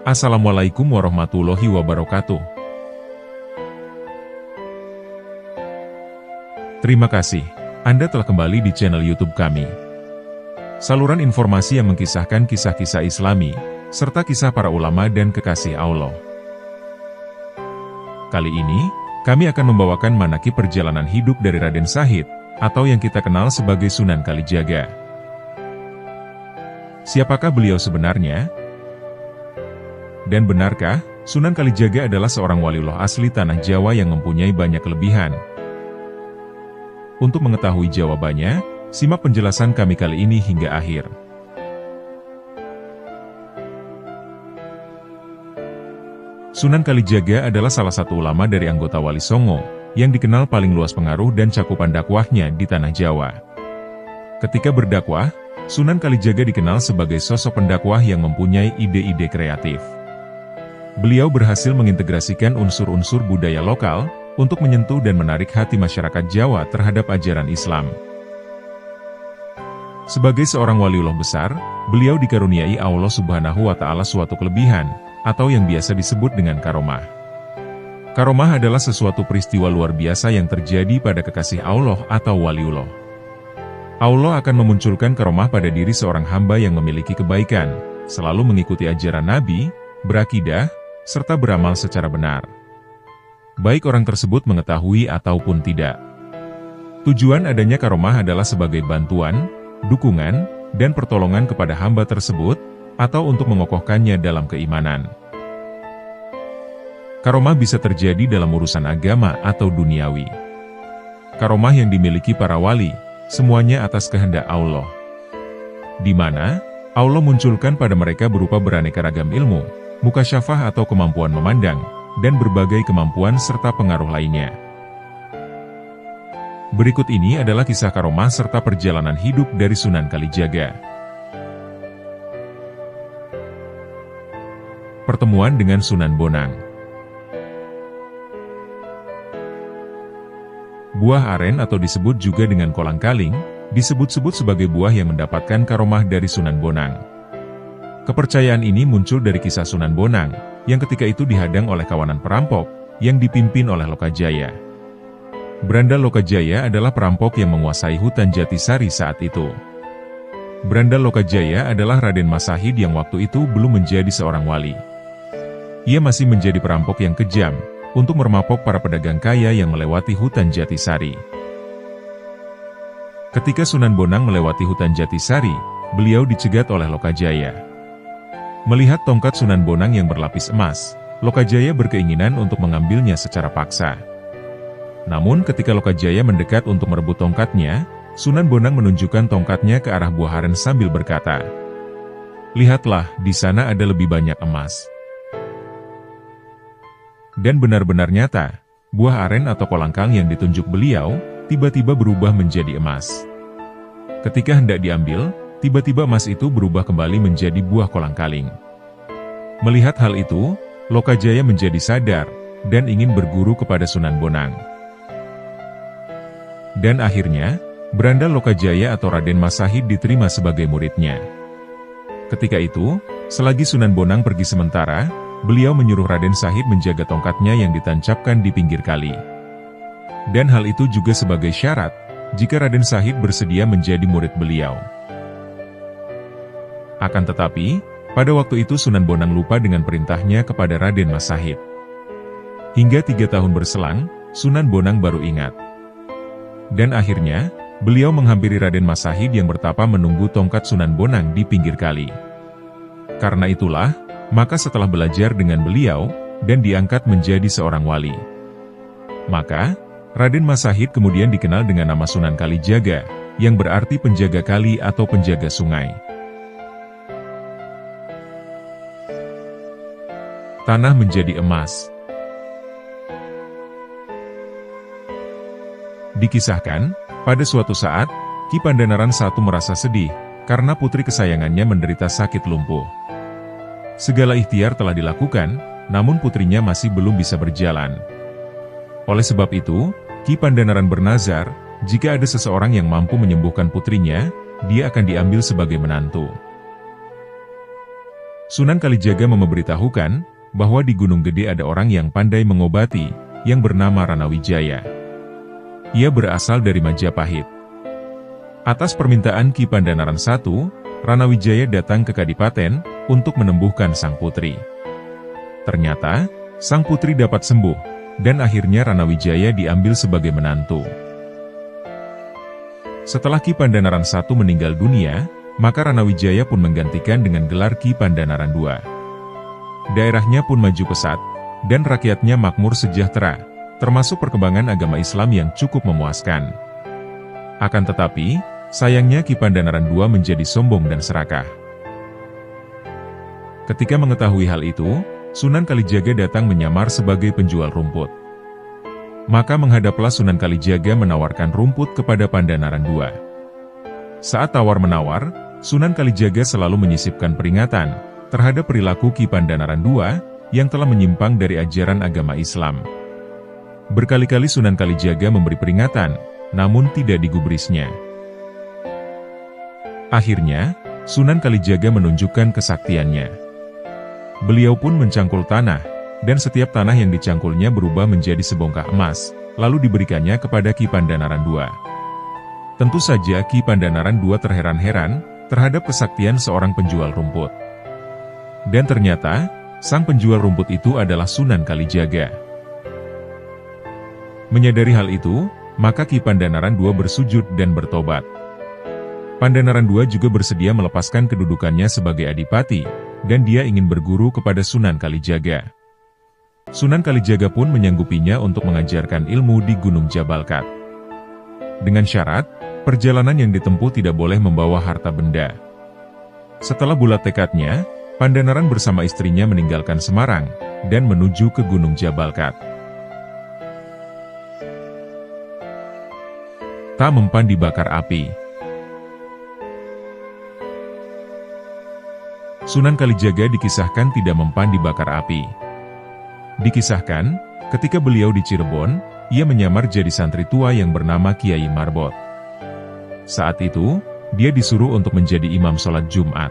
Assalamualaikum warahmatullahi wabarakatuh. Terima kasih, Anda telah kembali di channel YouTube kami. Saluran informasi yang mengkisahkan kisah-kisah Islami, serta kisah para ulama dan kekasih Allah. Kali ini, kami akan membawakan manakib perjalanan hidup dari Raden Shahid, atau yang kita kenal sebagai Sunan Kalijaga. Siapakah beliau sebenarnya? Dan benarkah, Sunan Kalijaga adalah seorang waliullah asli tanah Jawa yang mempunyai banyak kelebihan? Untuk mengetahui jawabannya, simak penjelasan kami kali ini hingga akhir. Sunan Kalijaga adalah salah satu ulama dari anggota Wali Songo, yang dikenal paling luas pengaruh dan cakupan dakwahnya di tanah Jawa. Ketika berdakwah, Sunan Kalijaga dikenal sebagai sosok pendakwah yang mempunyai ide-ide kreatif. Beliau berhasil mengintegrasikan unsur-unsur budaya lokal, untuk menyentuh dan menarik hati masyarakat Jawa terhadap ajaran Islam. Sebagai seorang waliullah besar, beliau dikaruniai Allah Subhanahu wa Ta'ala suatu kelebihan, atau yang biasa disebut dengan karomah. Karomah adalah sesuatu peristiwa luar biasa yang terjadi pada kekasih Allah atau waliullah. Allah akan memunculkan karomah pada diri seorang hamba yang memiliki kebaikan, selalu mengikuti ajaran Nabi, berakidah, serta beramal secara benar. Baik orang tersebut mengetahui ataupun tidak. Tujuan adanya karomah adalah sebagai bantuan, dukungan, dan pertolongan kepada hamba tersebut, atau untuk mengokohkannya dalam keimanan. Karomah bisa terjadi dalam urusan agama atau duniawi. Karomah yang dimiliki para wali, semuanya atas kehendak Allah. Di mana, Allah munculkan pada mereka berupa beraneka ragam ilmu, mukasyafah atau kemampuan memandang, dan berbagai kemampuan serta pengaruh lainnya. Berikut ini adalah kisah karomah serta perjalanan hidup dari Sunan Kalijaga. Pertemuan dengan Sunan Bonang. Buah aren atau disebut juga dengan kolang-kaling, disebut-sebut sebagai buah yang mendapatkan karomah dari Sunan Bonang. Kepercayaan ini muncul dari kisah Sunan Bonang, yang ketika itu dihadang oleh kawanan perampok, yang dipimpin oleh Lokajaya. Berandal Lokajaya adalah perampok yang menguasai hutan Jatisari saat itu. Berandal Lokajaya adalah Raden Shahid yang waktu itu belum menjadi seorang wali. Ia masih menjadi perampok yang kejam, untuk merapok para pedagang kaya yang melewati hutan Jatisari. Ketika Sunan Bonang melewati hutan Jatisari, beliau dicegat oleh Lokajaya. Melihat tongkat Sunan Bonang yang berlapis emas, Lokajaya berkeinginan untuk mengambilnya secara paksa. Namun ketika Lokajaya mendekat untuk merebut tongkatnya, Sunan Bonang menunjukkan tongkatnya ke arah buah aren sambil berkata, "Lihatlah, di sana ada lebih banyak emas." Dan benar-benar nyata, buah aren atau kolangkang yang ditunjuk beliau, tiba-tiba berubah menjadi emas. Ketika hendak diambil, tiba-tiba emas itu berubah kembali menjadi buah kolang-kaling. Melihat hal itu, Lokajaya menjadi sadar, dan ingin berguru kepada Sunan Bonang. Dan akhirnya, berandal Lokajaya atau Raden Shahid diterima sebagai muridnya. Ketika itu, selagi Sunan Bonang pergi sementara, beliau menyuruh Raden Shahid menjaga tongkatnya yang ditancapkan di pinggir kali. Dan hal itu juga sebagai syarat, jika Raden Shahid bersedia menjadi murid beliau. Akan tetapi, pada waktu itu Sunan Bonang lupa dengan perintahnya kepada Raden Shahid. Hingga 3 tahun berselang, Sunan Bonang baru ingat. Dan akhirnya, beliau menghampiri Raden Shahid yang bertapa menunggu tongkat Sunan Bonang di pinggir kali. Karena itulah, maka setelah belajar dengan beliau, dan diangkat menjadi seorang wali. Maka, Raden Shahid kemudian dikenal dengan nama Sunan Kalijaga, yang berarti penjaga kali atau penjaga sungai. Tanah menjadi emas. Dikisahkan, pada suatu saat, Ki Pandanaran I merasa sedih, karena putri kesayangannya menderita sakit lumpuh. Segala ikhtiar telah dilakukan, namun putrinya masih belum bisa berjalan. Oleh sebab itu, Ki Pandanaran bernazar, jika ada seseorang yang mampu menyembuhkan putrinya, dia akan diambil sebagai menantu. Sunan Kalijaga memberitahukan bahwa di Gunung Gede ada orang yang pandai mengobati, yang bernama Ranawijaya. Ia berasal dari Majapahit. Atas permintaan Ki Pandanaran I, Ranawijaya datang ke Kadipaten untuk menembuhkan sang putri. Ternyata, sang putri dapat sembuh, dan akhirnya Ranawijaya diambil sebagai menantu. Setelah Ki Pandanaran I meninggal dunia, maka Ranawijaya pun menggantikan dengan gelar Ki Pandanaran II. Daerahnya pun maju pesat, dan rakyatnya makmur sejahtera, termasuk perkembangan agama Islam yang cukup memuaskan. Akan tetapi, sayangnya Ki Pandanaran II menjadi sombong dan serakah. Ketika mengetahui hal itu, Sunan Kalijaga datang menyamar sebagai penjual rumput. Maka menghadaplah Sunan Kalijaga menawarkan rumput kepada Pandanaran II. Saat tawar-menawar, Sunan Kalijaga selalu menyisipkan peringatan terhadap perilaku Ki Pandanaran II yang telah menyimpang dari ajaran agama Islam. Berkali-kali Sunan Kalijaga memberi peringatan, namun tidak digubrisnya. Akhirnya, Sunan Kalijaga menunjukkan kesaktiannya. Beliau pun mencangkul tanah, dan setiap tanah yang dicangkulnya berubah menjadi sebongkah emas, lalu diberikannya kepada Ki Pandanaran II. Tentu saja Ki Pandanaran II terheran-heran terhadap kesaktian seorang penjual rumput. Dan ternyata, sang penjual rumput itu adalah Sunan Kalijaga. Menyadari hal itu, maka Ki Pandanaran II bersujud dan bertobat. Pandanaran II juga bersedia melepaskan kedudukannya sebagai adipati, dan dia ingin berguru kepada Sunan Kalijaga. Sunan Kalijaga pun menyanggupinya untuk mengajarkan ilmu di Gunung Jabalkat. Dengan syarat, perjalanan yang ditempuh tidak boleh membawa harta benda. Setelah bulat tekadnya, Pandanaran bersama istrinya meninggalkan Semarang, dan menuju ke Gunung Jabalkat. Tak mempan dibakar api. Sunan Kalijaga dikisahkan tidak mempan dibakar api. Dikisahkan, ketika beliau di Cirebon, ia menyamar jadi santri tua yang bernama Kiai Marbot. Saat itu, dia disuruh untuk menjadi imam sholat Jumat.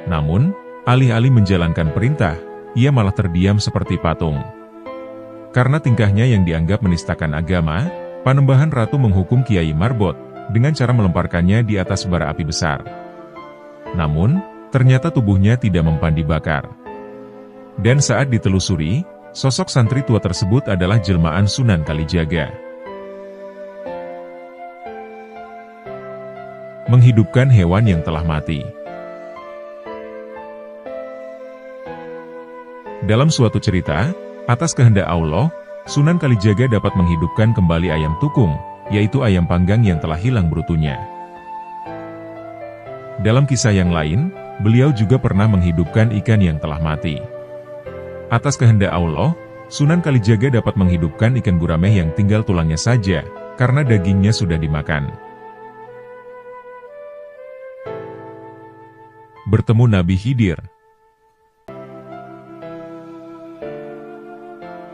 Namun, alih-alih menjalankan perintah, ia malah terdiam seperti patung. Karena tingkahnya yang dianggap menistakan agama, Panembahan Ratu menghukum Kiai Marbot dengan cara melemparkannya di atas bara api besar. Namun, ternyata tubuhnya tidak mempan dibakar. Dan saat ditelusuri, sosok santri tua tersebut adalah jelmaan Sunan Kalijaga. Menghidupkan hewan yang telah mati. Dalam suatu cerita, atas kehendak Allah, Sunan Kalijaga dapat menghidupkan kembali ayam tukung, yaitu ayam panggang yang telah hilang brutunya. Dalam kisah yang lain, beliau juga pernah menghidupkan ikan yang telah mati. Atas kehendak Allah, Sunan Kalijaga dapat menghidupkan ikan gurameh yang tinggal tulangnya saja, karena dagingnya sudah dimakan. Bertemu Nabi Khidir.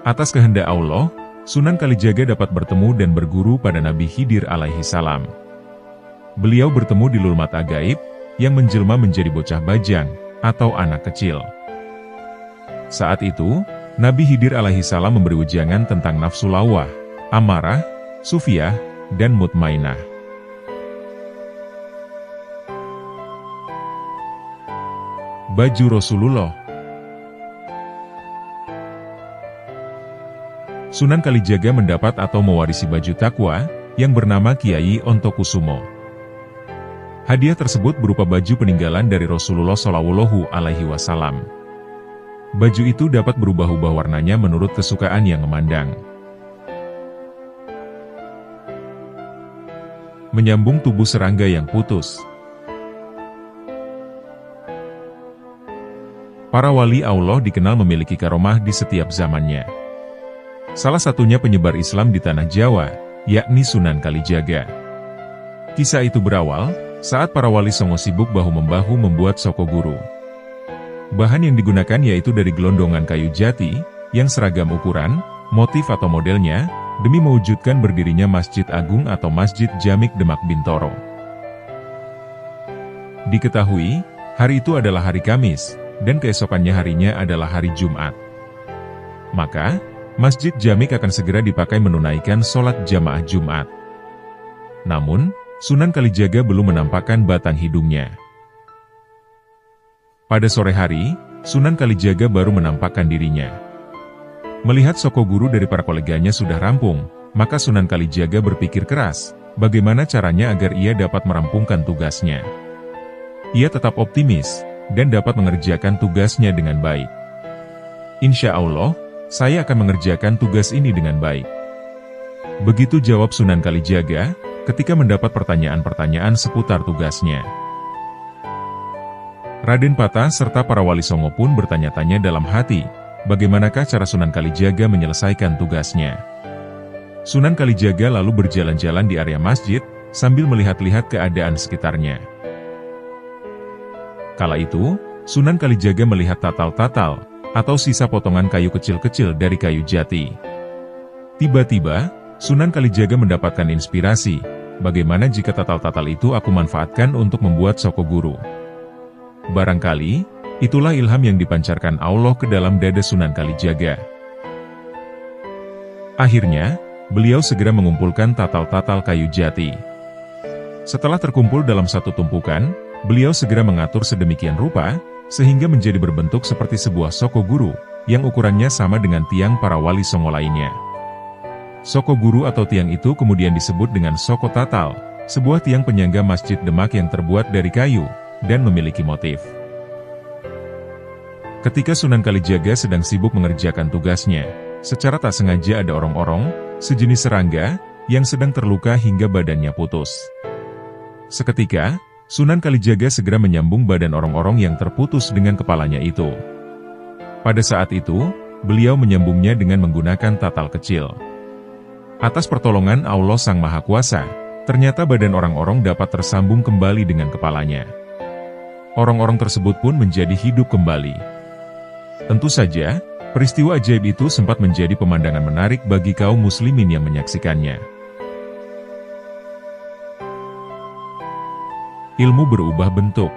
Atas kehendak Allah, Sunan Kalijaga dapat bertemu dan berguru pada Nabi Khidir alaihi salam. Beliau bertemu di Lulmat Agaib, yang menjelma menjadi bocah bajang, atau anak kecil. Saat itu, Nabi Khidir alaihi salam memberi ujangan tentang nafsu lawah, amarah, sufiyah, dan mutmainah. Baju Rasulullah. Sunan Kalijaga mendapat atau mewarisi baju takwa, yang bernama Kiai Ontokusumo. Hadiah tersebut berupa baju peninggalan dari Rasulullah Shallallahu Alaihi Wasallam. Baju itu dapat berubah-ubah warnanya menurut kesukaan yang memandang. Menyambung tubuh serangga yang putus. Para wali Allah dikenal memiliki karomah di setiap zamannya. Salah satunya penyebar Islam di tanah Jawa, yakni Sunan Kalijaga. Kisah itu berawal saat para wali Songo sibuk bahu-membahu membuat Sokoguru. Bahan yang digunakan yaitu dari gelondongan kayu jati, yang seragam ukuran, motif atau modelnya, demi mewujudkan berdirinya Masjid Agung atau Masjid Jamik Demak Bintoro. Diketahui, Hari itu adalah hari Kamis, dan keesokannya harinya adalah hari Jumat. Maka, Masjid Jamik akan segera dipakai menunaikan sholat jamaah Jumat. Namun, Sunan Kalijaga belum menampakkan batang hidungnya. Pada sore hari, Sunan Kalijaga baru menampakkan dirinya. Melihat soko guru dari para koleganya sudah rampung, maka Sunan Kalijaga berpikir keras, bagaimana caranya agar ia dapat merampungkan tugasnya. Ia tetap optimis, dan dapat mengerjakan tugasnya dengan baik. Insya Allah, saya akan mengerjakan tugas ini dengan baik. Begitu jawab Sunan Kalijaga, ketika mendapat pertanyaan-pertanyaan seputar tugasnya. Raden Patah serta para wali songo pun bertanya-tanya dalam hati, bagaimanakah cara Sunan Kalijaga menyelesaikan tugasnya. Sunan Kalijaga lalu berjalan-jalan di area masjid, sambil melihat-lihat keadaan sekitarnya. Kala itu, Sunan Kalijaga melihat tatal-tatal, atau sisa potongan kayu kecil-kecil dari kayu jati. Tiba-tiba, Sunan Kalijaga mendapatkan inspirasi, bagaimana jika tatal-tatal itu aku manfaatkan untuk membuat soko guru. Barangkali, itulah ilham yang dipancarkan Allah ke dalam dada Sunan Kalijaga. Akhirnya, beliau segera mengumpulkan tatal-tatal kayu jati. Setelah terkumpul dalam satu tumpukan, beliau segera mengatur sedemikian rupa, sehingga menjadi berbentuk seperti sebuah soko guru, yang ukurannya sama dengan tiang para wali songo lainnya. Soko guru atau tiang itu kemudian disebut dengan soko tatal, sebuah tiang penyangga Masjid Demak yang terbuat dari kayu, dan memiliki motif. Ketika Sunan Kalijaga sedang sibuk mengerjakan tugasnya, secara tak sengaja ada orang-orang, sejenis serangga, yang sedang terluka hingga badannya putus. Seketika, Sunan Kalijaga segera menyambung badan orang-orang yang terputus dengan kepalanya itu. Pada saat itu, beliau menyambungnya dengan menggunakan tatal kecil. Atas pertolongan Allah Sang Maha Kuasa, ternyata badan orang-orang dapat tersambung kembali dengan kepalanya. Orang-orang tersebut pun menjadi hidup kembali. Tentu saja, peristiwa ajaib itu sempat menjadi pemandangan menarik bagi kaum muslimin yang menyaksikannya. Ilmu berubah bentuk.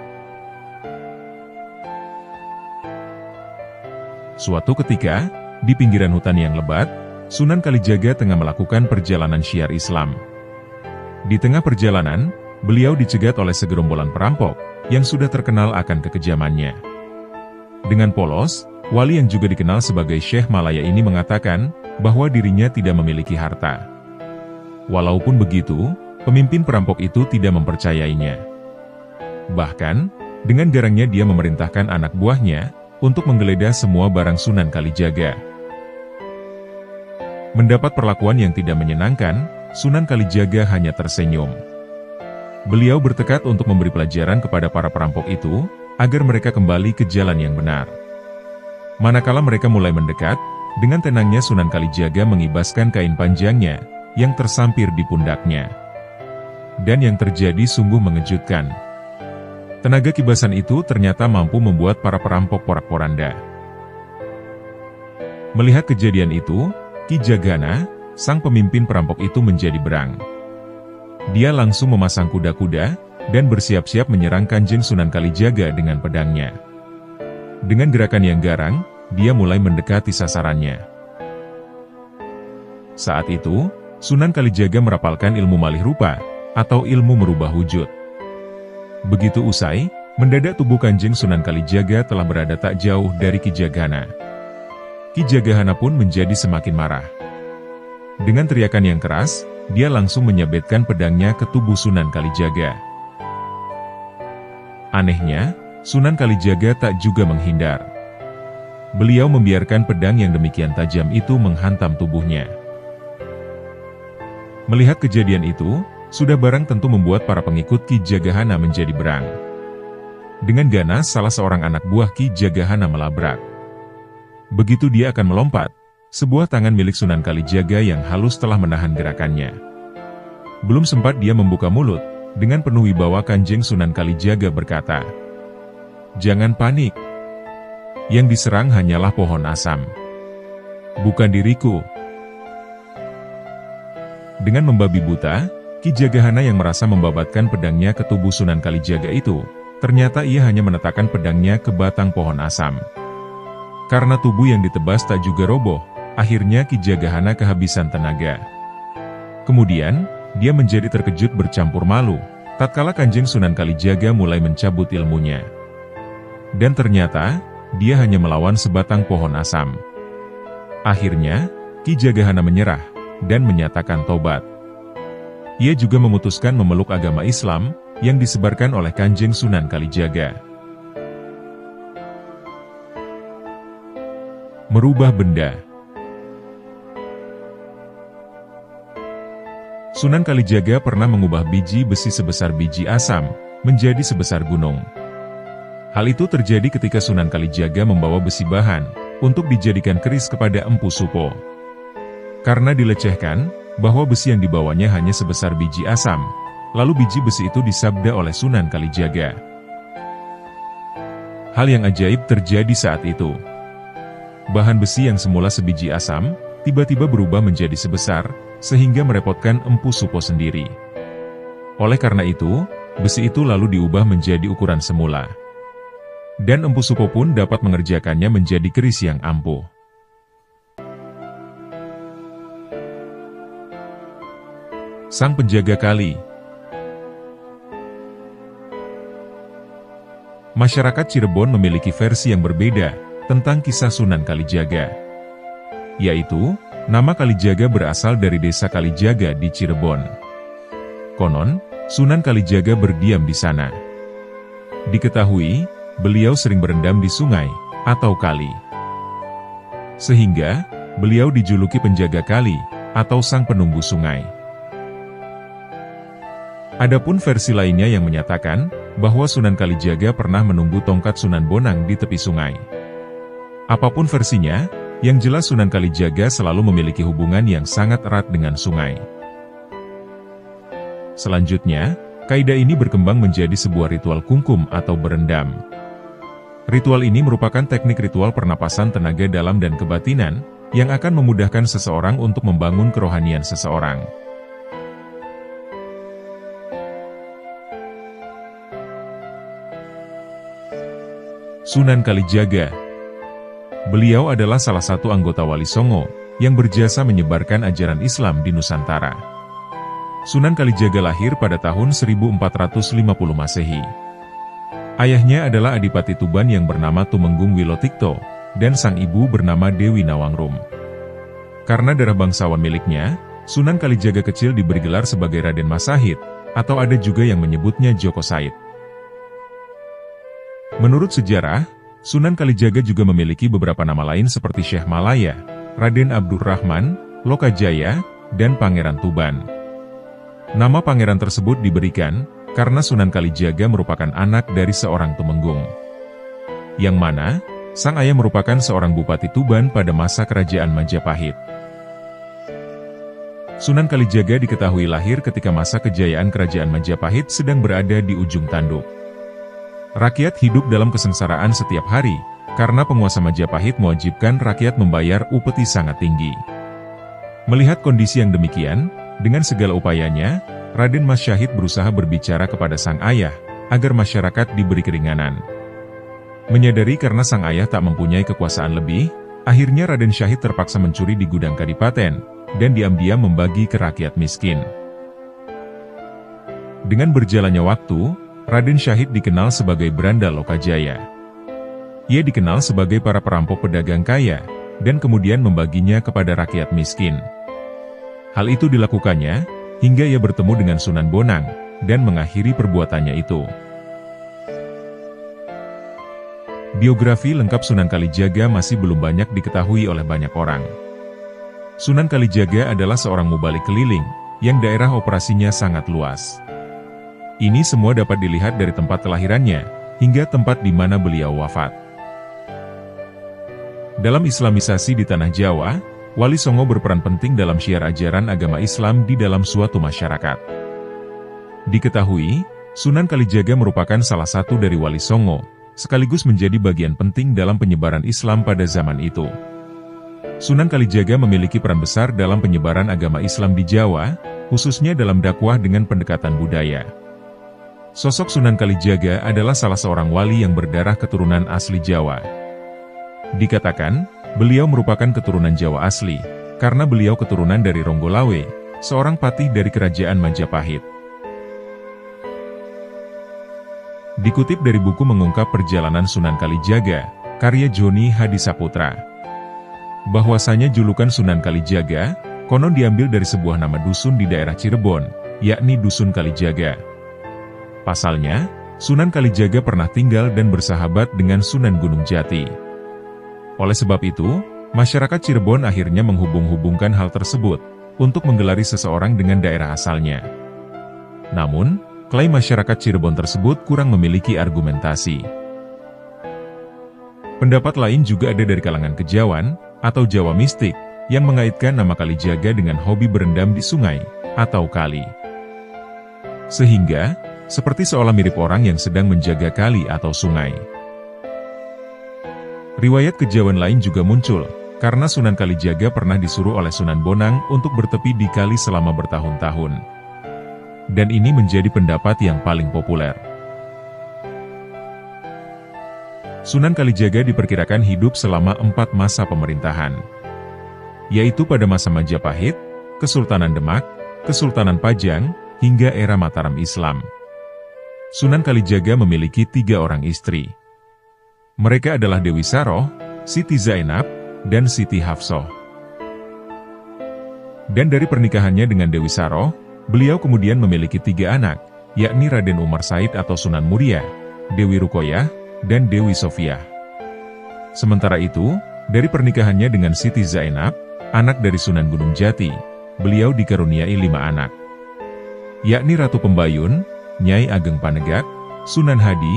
Suatu ketika, di pinggiran hutan yang lebat, Sunan Kalijaga tengah melakukan perjalanan syiar Islam. Di tengah perjalanan, beliau dicegat oleh segerombolan perampok, yang sudah terkenal akan kekejamannya. Dengan polos, wali yang juga dikenal sebagai Syekh Malaya ini mengatakan, bahwa dirinya tidak memiliki harta. Walaupun begitu, pemimpin perampok itu tidak mempercayainya. Bahkan, dengan garangnya dia memerintahkan anak buahnya, untuk menggeledah semua barang Sunan Kalijaga. Mendapat perlakuan yang tidak menyenangkan, Sunan Kalijaga hanya tersenyum. Beliau bertekad untuk memberi pelajaran kepada para perampok itu, agar mereka kembali ke jalan yang benar. Manakala mereka mulai mendekat, dengan tenangnya Sunan Kalijaga mengibaskan kain panjangnya, yang tersampir di pundaknya. Dan yang terjadi sungguh mengejutkan. Tenaga kibasan itu ternyata mampu membuat para perampok porak-poranda. Melihat kejadian itu, Ki Jagana, sang pemimpin perampok itu menjadi berang. Dia langsung memasang kuda-kuda, dan bersiap-siap menyerang Kanjeng Sunan Kalijaga dengan pedangnya. Dengan gerakan yang garang, dia mulai mendekati sasarannya. Saat itu, Sunan Kalijaga merapalkan ilmu malih rupa, atau ilmu merubah wujud. Begitu usai, mendadak tubuh Kanjeng Sunan Kalijaga telah berada tak jauh dari Ki Jagana. Ki Jagana pun menjadi semakin marah. Dengan teriakan yang keras, dia langsung menyabetkan pedangnya ke tubuh Sunan Kalijaga. Anehnya, Sunan Kalijaga tak juga menghindar. Beliau membiarkan pedang yang demikian tajam itu menghantam tubuhnya. Melihat kejadian itu, sudah barang tentu membuat para pengikut Ki Jagana menjadi berang. Dengan ganas salah seorang anak buah Ki Jagana melabrak. Begitu dia akan melompat, sebuah tangan milik Sunan Kalijaga yang halus telah menahan gerakannya. Belum sempat dia membuka mulut, dengan penuh wibawa Kanjeng Sunan Kalijaga berkata, "Jangan panik. Yang diserang hanyalah pohon asam. Bukan diriku." Dengan membabi buta, Ki Jagana yang merasa membabatkan pedangnya ke tubuh Sunan Kalijaga itu, ternyata ia hanya meletakkan pedangnya ke batang pohon asam. Karena tubuh yang ditebas tak juga roboh, akhirnya Ki Jagahana kehabisan tenaga. Kemudian, dia menjadi terkejut bercampur malu, tatkala Kanjeng Sunan Kalijaga mulai mencabut ilmunya. Dan ternyata, dia hanya melawan sebatang pohon asam. Akhirnya, Ki Jagahana menyerah, dan menyatakan tobat. Ia juga memutuskan memeluk agama Islam, yang disebarkan oleh Kanjeng Sunan Kalijaga. Merubah benda. Sunan Kalijaga pernah mengubah biji besi sebesar biji asam, menjadi sebesar gunung. Hal itu terjadi ketika Sunan Kalijaga membawa besi bahan, untuk dijadikan keris kepada Empu Supo. Karena dilecehkan, bahwa besi yang dibawanya hanya sebesar biji asam, lalu biji besi itu disabda oleh Sunan Kalijaga. Hal yang ajaib terjadi saat itu. Bahan besi yang semula sebiji asam, tiba-tiba berubah menjadi sebesar, sehingga merepotkan Empu Supo sendiri. Oleh karena itu, besi itu lalu diubah menjadi ukuran semula. Dan Empu Supo pun dapat mengerjakannya menjadi keris yang ampuh. Sang Penjaga Kali. Masyarakat Cirebon memiliki versi yang berbeda tentang kisah Sunan Kalijaga. Yaitu, nama Kalijaga berasal dari desa Kalijaga di Cirebon. Konon, Sunan Kalijaga berdiam di sana. Diketahui, beliau sering berendam di sungai, atau kali. Sehingga, beliau dijuluki Penjaga Kali, atau Sang Penunggu Sungai. Adapun versi lainnya yang menyatakan, bahwa Sunan Kalijaga pernah menunggu tongkat Sunan Bonang di tepi sungai. Apapun versinya, yang jelas Sunan Kalijaga selalu memiliki hubungan yang sangat erat dengan sungai. Selanjutnya, kaidah ini berkembang menjadi sebuah ritual kungkum atau berendam. Ritual ini merupakan teknik ritual pernapasan tenaga dalam dan kebatinan, yang akan memudahkan seseorang untuk membangun kerohanian seseorang. Sunan Kalijaga. Beliau adalah salah satu anggota Wali Songo, yang berjasa menyebarkan ajaran Islam di Nusantara. Sunan Kalijaga lahir pada tahun 1450 Masehi. Ayahnya adalah Adipati Tuban yang bernama Tumenggung Wilotikto, dan sang ibu bernama Dewi Nawangrum. Karena darah bangsawan miliknya, Sunan Kalijaga kecil diberi gelar sebagai Raden Masahid, atau ada juga yang menyebutnya Joko Said. Menurut sejarah, Sunan Kalijaga juga memiliki beberapa nama lain seperti Syekh Malaya, Raden Abdurrahman, Lokajaya, dan Pangeran Tuban. Nama pangeran tersebut diberikan karena Sunan Kalijaga merupakan anak dari seorang Tumenggung. Yang mana, sang ayah merupakan seorang Bupati Tuban pada masa Kerajaan Majapahit. Sunan Kalijaga diketahui lahir ketika masa kejayaan Kerajaan Majapahit sedang berada di ujung tanduk. Rakyat hidup dalam kesengsaraan setiap hari, karena penguasa Majapahit mewajibkan rakyat membayar upeti sangat tinggi. Melihat kondisi yang demikian, dengan segala upayanya, Raden Mas Syahid berusaha berbicara kepada sang ayah, agar masyarakat diberi keringanan. Menyadari karena sang ayah tak mempunyai kekuasaan lebih, akhirnya Raden Syahid terpaksa mencuri di gudang kadipaten, dan diam-diam membagi ke rakyat miskin. Dengan berjalannya waktu, Raden Syahid dikenal sebagai Branda Lokajaya. Ia dikenal sebagai para perampok pedagang kaya, dan kemudian membaginya kepada rakyat miskin. Hal itu dilakukannya, hingga ia bertemu dengan Sunan Bonang, dan mengakhiri perbuatannya itu. Biografi lengkap Sunan Kalijaga masih belum banyak diketahui oleh banyak orang. Sunan Kalijaga adalah seorang mubalik keliling, yang daerah operasinya sangat luas. Ini semua dapat dilihat dari tempat kelahirannya, hingga tempat di mana beliau wafat. Dalam Islamisasi di Tanah Jawa, Wali Songo berperan penting dalam syiar ajaran agama Islam di dalam suatu masyarakat. Diketahui, Sunan Kalijaga merupakan salah satu dari Wali Songo, sekaligus menjadi bagian penting dalam penyebaran Islam pada zaman itu. Sunan Kalijaga memiliki peran besar dalam penyebaran agama Islam di Jawa, khususnya dalam dakwah dengan pendekatan budaya. sosok Sunan Kalijaga adalah salah seorang wali yang berdarah keturunan asli Jawa. Dikatakan, beliau merupakan keturunan Jawa asli, karena beliau keturunan dari Ronggolawe, seorang patih dari kerajaan Majapahit. Dikutip dari buku Mengungkap Perjalanan Sunan Kalijaga, karya Joni Hadisaputra, bahwasanya julukan Sunan Kalijaga konon diambil dari sebuah nama dusun di daerah Cirebon, yakni Dusun Kalijaga. Pasalnya, Sunan Kalijaga pernah tinggal dan bersahabat dengan Sunan Gunung Jati. Oleh sebab itu, masyarakat Cirebon akhirnya menghubung-hubungkan hal tersebut untuk menggelari seseorang dengan daerah asalnya. Namun, klaim masyarakat Cirebon tersebut kurang memiliki argumentasi. Pendapat lain juga ada dari kalangan kejawan atau Jawa mistik yang mengaitkan nama Kalijaga dengan hobi berendam di sungai atau kali. Sehingga, seperti seolah mirip orang yang sedang menjaga kali atau sungai. Riwayat kejawan lain juga muncul, karena Sunan Kalijaga pernah disuruh oleh Sunan Bonang untuk bertepi di kali selama bertahun-tahun. Dan ini menjadi pendapat yang paling populer. Sunan Kalijaga diperkirakan hidup selama 4 masa pemerintahan, yaitu pada masa Majapahit, Kesultanan Demak, Kesultanan Pajang, hingga era Mataram Islam. Sunan Kalijaga memiliki 3 orang istri. Mereka adalah Dewi Saroh, Siti Zainab, dan Siti Hafsoh. Dan dari pernikahannya dengan Dewi Saroh, beliau kemudian memiliki 3 anak, yakni Raden Umar Said atau Sunan Muria, Dewi Rukoyah, dan Dewi Sofiah. Sementara itu, dari pernikahannya dengan Siti Zainab, anak dari Sunan Gunung Jati, beliau dikaruniai 5 anak, yakni Ratu Pembayun, Nyai Ageng Panegak, Sunan Hadi,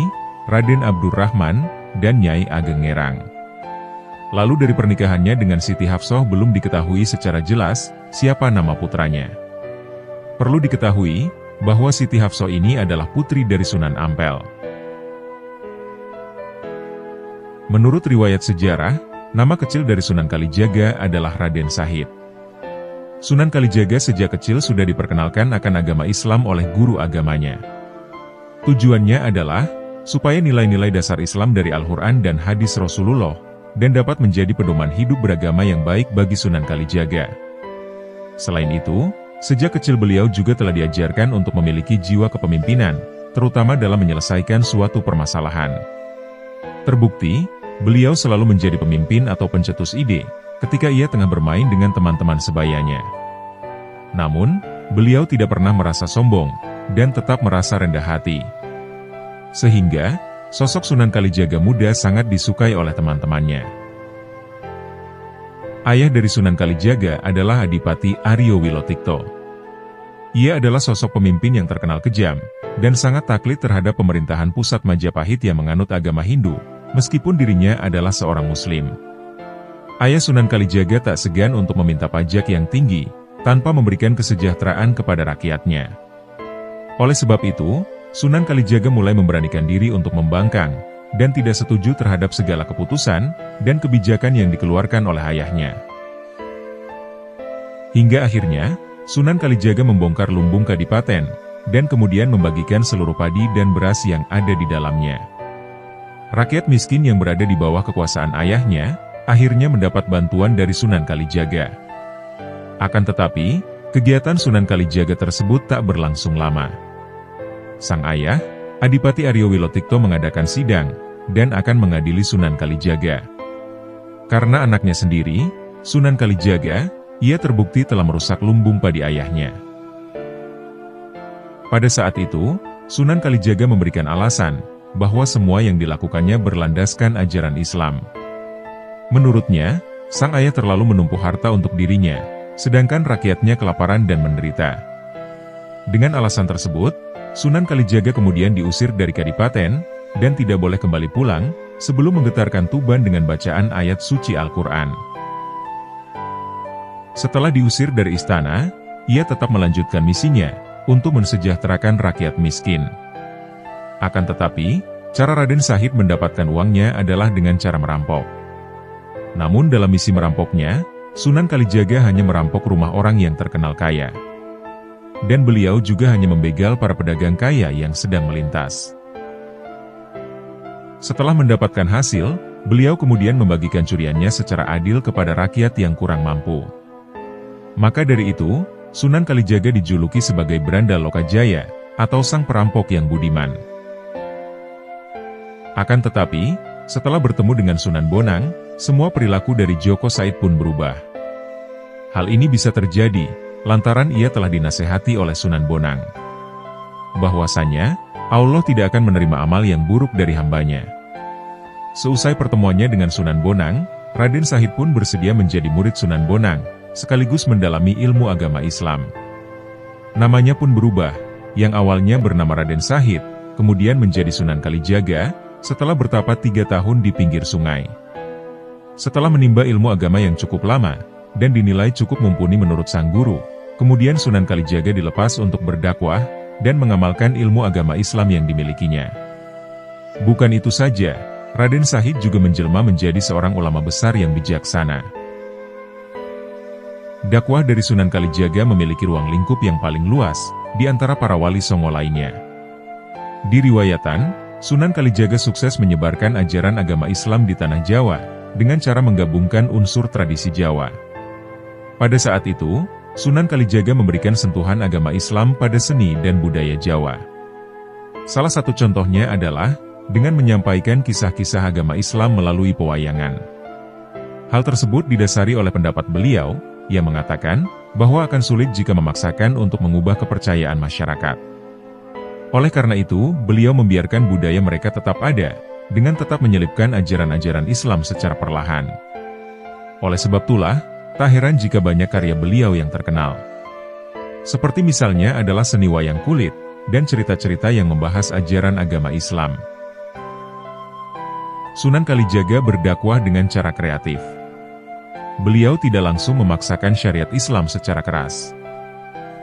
Raden Abdurrahman, dan Nyai Ageng Ngerang. Lalu dari pernikahannya dengan Siti Hafsoh belum diketahui secara jelas siapa nama putranya. Perlu diketahui bahwa Siti Hafsoh ini adalah putri dari Sunan Ampel. Menurut riwayat sejarah, nama kecil dari Sunan Kalijaga adalah Raden Sahid. Sunan Kalijaga sejak kecil sudah diperkenalkan akan agama Islam oleh guru agamanya. Tujuannya adalah supaya nilai-nilai dasar Islam dari Al-Quran dan hadis Rasulullah, dan dapat menjadi pedoman hidup beragama yang baik bagi Sunan Kalijaga. Selain itu, sejak kecil beliau juga telah diajarkan untuk memiliki jiwa kepemimpinan, terutama dalam menyelesaikan suatu permasalahan. Terbukti, beliau selalu menjadi pemimpin atau pencetus ide, ketika ia tengah bermain dengan teman-teman sebayanya. Namun, beliau tidak pernah merasa sombong, dan tetap merasa rendah hati. Sehingga, sosok Sunan Kalijaga muda sangat disukai oleh teman-temannya. Ayah dari Sunan Kalijaga adalah Adipati Aryo Wilotikto. Ia adalah sosok pemimpin yang terkenal kejam, dan sangat taklid terhadap pemerintahan pusat Majapahit yang menganut agama Hindu, meskipun dirinya adalah seorang Muslim. Ayah Sunan Kalijaga tak segan untuk meminta pajak yang tinggi, tanpa memberikan kesejahteraan kepada rakyatnya. Oleh sebab itu, Sunan Kalijaga mulai memberanikan diri untuk membangkang, dan tidak setuju terhadap segala keputusan dan kebijakan yang dikeluarkan oleh ayahnya. Hingga akhirnya, Sunan Kalijaga membongkar lumbung kadipaten, dan kemudian membagikan seluruh padi dan beras yang ada di dalamnya. Rakyat miskin yang berada di bawah kekuasaan ayahnya, akhirnya mendapat bantuan dari Sunan Kalijaga. Akan tetapi, kegiatan Sunan Kalijaga tersebut tak berlangsung lama. Sang ayah, Adipati Aryo Wilotikto mengadakan sidang, dan akan mengadili Sunan Kalijaga. Karena anaknya sendiri, Sunan Kalijaga, ia terbukti telah merusak lumbung padi ayahnya. Pada saat itu, Sunan Kalijaga memberikan alasan, bahwa semua yang dilakukannya berlandaskan ajaran Islam. Menurutnya, sang ayah terlalu menumpuk harta untuk dirinya, sedangkan rakyatnya kelaparan dan menderita. Dengan alasan tersebut, Sunan Kalijaga kemudian diusir dari kadipaten, dan tidak boleh kembali pulang, sebelum menggetarkan Tuban dengan bacaan ayat suci Al-Quran. Setelah diusir dari istana, ia tetap melanjutkan misinya, untuk mensejahterakan rakyat miskin. Akan tetapi, cara Raden Sahid mendapatkan uangnya adalah dengan cara merampok. Namun dalam misi merampoknya, Sunan Kalijaga hanya merampok rumah orang yang terkenal kaya. dan beliau juga hanya membegal para pedagang kaya yang sedang melintas. Setelah mendapatkan hasil, beliau kemudian membagikan curiannya secara adil kepada rakyat yang kurang mampu. Maka dari itu, Sunan Kalijaga dijuluki sebagai Branda Lokajaya, atau sang perampok yang budiman. Akan tetapi, setelah bertemu dengan Sunan Bonang, semua perilaku dari Joko Said pun berubah. Hal ini bisa terjadi, lantaran ia telah dinasehati oleh Sunan Bonang. Bahwasanya, Allah tidak akan menerima amal yang buruk dari hambanya. Seusai pertemuannya dengan Sunan Bonang, Raden Shahid pun bersedia menjadi murid Sunan Bonang, sekaligus mendalami ilmu agama Islam. Namanya pun berubah, yang awalnya bernama Raden Shahid, kemudian menjadi Sunan Kalijaga, setelah bertapa 3 tahun di pinggir sungai. Setelah menimba ilmu agama yang cukup lama, dan dinilai cukup mumpuni menurut sang guru, kemudian Sunan Kalijaga dilepas untuk berdakwah, dan mengamalkan ilmu agama Islam yang dimilikinya. Bukan itu saja, Raden Shahid juga menjelma menjadi seorang ulama besar yang bijaksana. Dakwah dari Sunan Kalijaga memiliki ruang lingkup yang paling luas, di antara para wali songo lainnya. Diriwayatkan, Sunan Kalijaga sukses menyebarkan ajaran agama Islam di tanah Jawa, dengan cara menggabungkan unsur tradisi Jawa. Pada saat itu, Sunan Kalijaga memberikan sentuhan agama Islam pada seni dan budaya Jawa. Salah satu contohnya adalah, dengan menyampaikan kisah-kisah agama Islam melalui pewayangan. Hal tersebut didasari oleh pendapat beliau, yang mengatakan, bahwa akan sulit jika memaksakan untuk mengubah kepercayaan masyarakat. Oleh karena itu, beliau membiarkan budaya mereka tetap ada, dengan tetap menyelipkan ajaran-ajaran Islam secara perlahan. Oleh sebab itulah, tak heran jika banyak karya beliau yang terkenal. Seperti misalnya adalah seni wayang kulit, dan cerita-cerita yang membahas ajaran agama Islam. Sunan Kalijaga berdakwah dengan cara kreatif. Beliau tidak langsung memaksakan syariat Islam secara keras.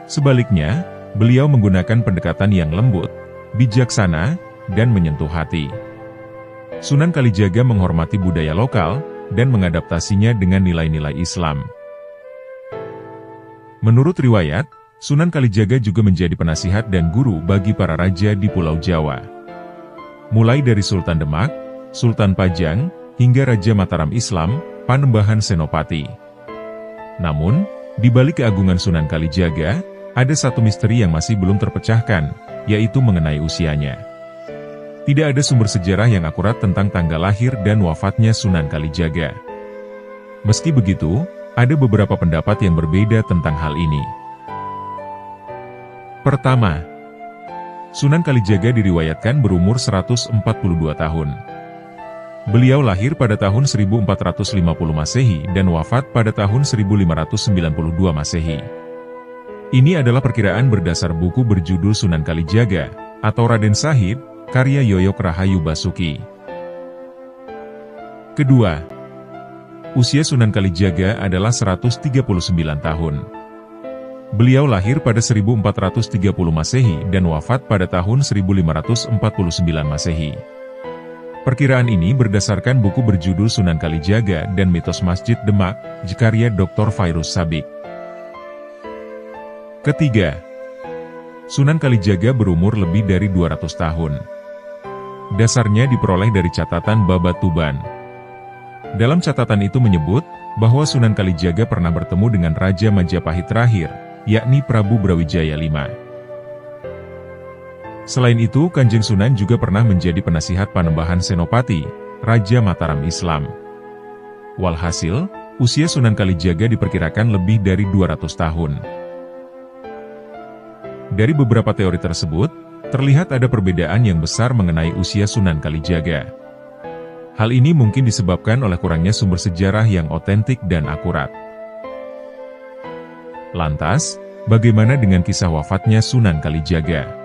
Sebaliknya, beliau menggunakan pendekatan yang lembut, bijaksana, dan menyentuh hati. Sunan Kalijaga menghormati budaya lokal, dan mengadaptasinya dengan nilai-nilai Islam. Menurut riwayat, Sunan Kalijaga juga menjadi penasihat dan guru bagi para raja di Pulau Jawa. Mulai dari Sultan Demak, Sultan Pajang, hingga Raja Mataram Islam, Panembahan Senopati. Namun, di balik keagungan Sunan Kalijaga, ada satu misteri yang masih belum terpecahkan, yaitu mengenai usianya. Tidak ada sumber sejarah yang akurat tentang tanggal lahir dan wafatnya Sunan Kalijaga. Meski begitu, ada beberapa pendapat yang berbeda tentang hal ini. Pertama, Sunan Kalijaga diriwayatkan berumur 142 tahun. Beliau lahir pada tahun 1450 Masehi dan wafat pada tahun 1592 Masehi. Ini adalah perkiraan berdasar buku berjudul Sunan Kalijaga, atau Raden Shahid, karya Yoyok Rahayu Basuki. Kedua, usia Sunan Kalijaga adalah 139 tahun. Beliau lahir pada 1430 Masehi dan wafat pada tahun 1549 Masehi. Perkiraan ini berdasarkan buku berjudul Sunan Kalijaga dan Mitos Masjid Demak, karya Dr. Fairuz Sabik. Ketiga, Sunan Kalijaga berumur lebih dari 200 tahun. Dasarnya diperoleh dari catatan Babat Tuban. Dalam catatan itu menyebut, bahwa Sunan Kalijaga pernah bertemu dengan Raja Majapahit terakhir, yakni Prabu Brawijaya V. Selain itu, Kanjeng Sunan juga pernah menjadi penasihat Panembahan Senopati, Raja Mataram Islam. Walhasil, usia Sunan Kalijaga diperkirakan lebih dari 200 tahun. Dari beberapa teori tersebut, terlihat ada perbedaan yang besar mengenai usia Sunan Kalijaga. Hal ini mungkin disebabkan oleh kurangnya sumber sejarah yang otentik dan akurat. Lantas, bagaimana dengan kisah wafatnya Sunan Kalijaga?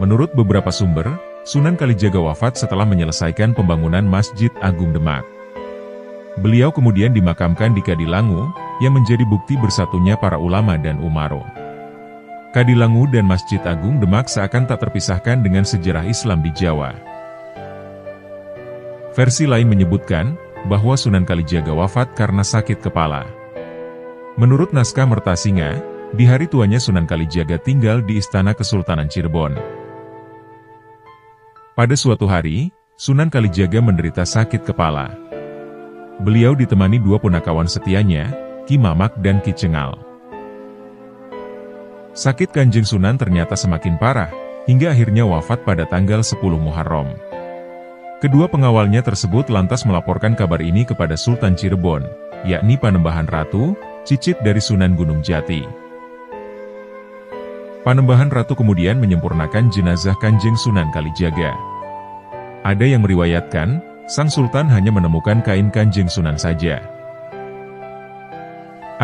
Menurut beberapa sumber, Sunan Kalijaga wafat setelah menyelesaikan pembangunan Masjid Agung Demak. Beliau kemudian dimakamkan di Kadilangu, yang menjadi bukti bersatunya para ulama dan umaro. Kadilangu dan Masjid Agung Demak seakan tak terpisahkan dengan sejarah Islam di Jawa. Versi lain menyebutkan, bahwa Sunan Kalijaga wafat karena sakit kepala. Menurut naskah Mertasinga, Di hari tuanya Sunan Kalijaga tinggal di Istana Kesultanan Cirebon. Pada suatu hari, Sunan Kalijaga menderita sakit kepala. Beliau ditemani dua punakawan setianya, Ki Mamak dan Ki Cengal. Sakit Kanjeng Sunan ternyata semakin parah, hingga akhirnya wafat pada tanggal 10 Muharram. Kedua pengawalnya tersebut lantas melaporkan kabar ini kepada Sultan Cirebon, yakni Panembahan Ratu, cicit dari Sunan Gunung Jati. Panembahan Ratu kemudian menyempurnakan jenazah Kanjeng Sunan Kalijaga. Ada yang meriwayatkan, Sang Sultan hanya menemukan kain Kanjeng Sunan saja.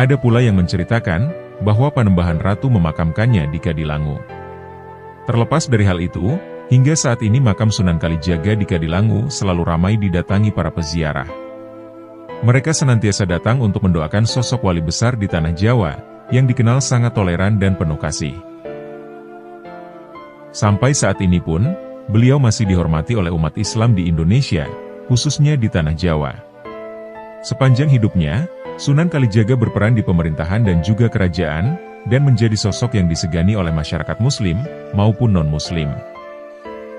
Ada pula yang menceritakan, bahwa Panembahan Ratu memakamkannya di Kadilangu. Terlepas dari hal itu, hingga saat ini makam Sunan Kalijaga di Kadilangu selalu ramai didatangi para peziarah. Mereka senantiasa datang untuk mendoakan sosok wali besar di tanah Jawa, yang dikenal sangat toleran dan penuh kasih. Sampai saat ini pun, beliau masih dihormati oleh umat Islam di Indonesia, khususnya di tanah Jawa. Sepanjang hidupnya, Sunan Kalijaga berperan di pemerintahan dan juga kerajaan, dan menjadi sosok yang disegani oleh masyarakat Muslim, maupun non-Muslim.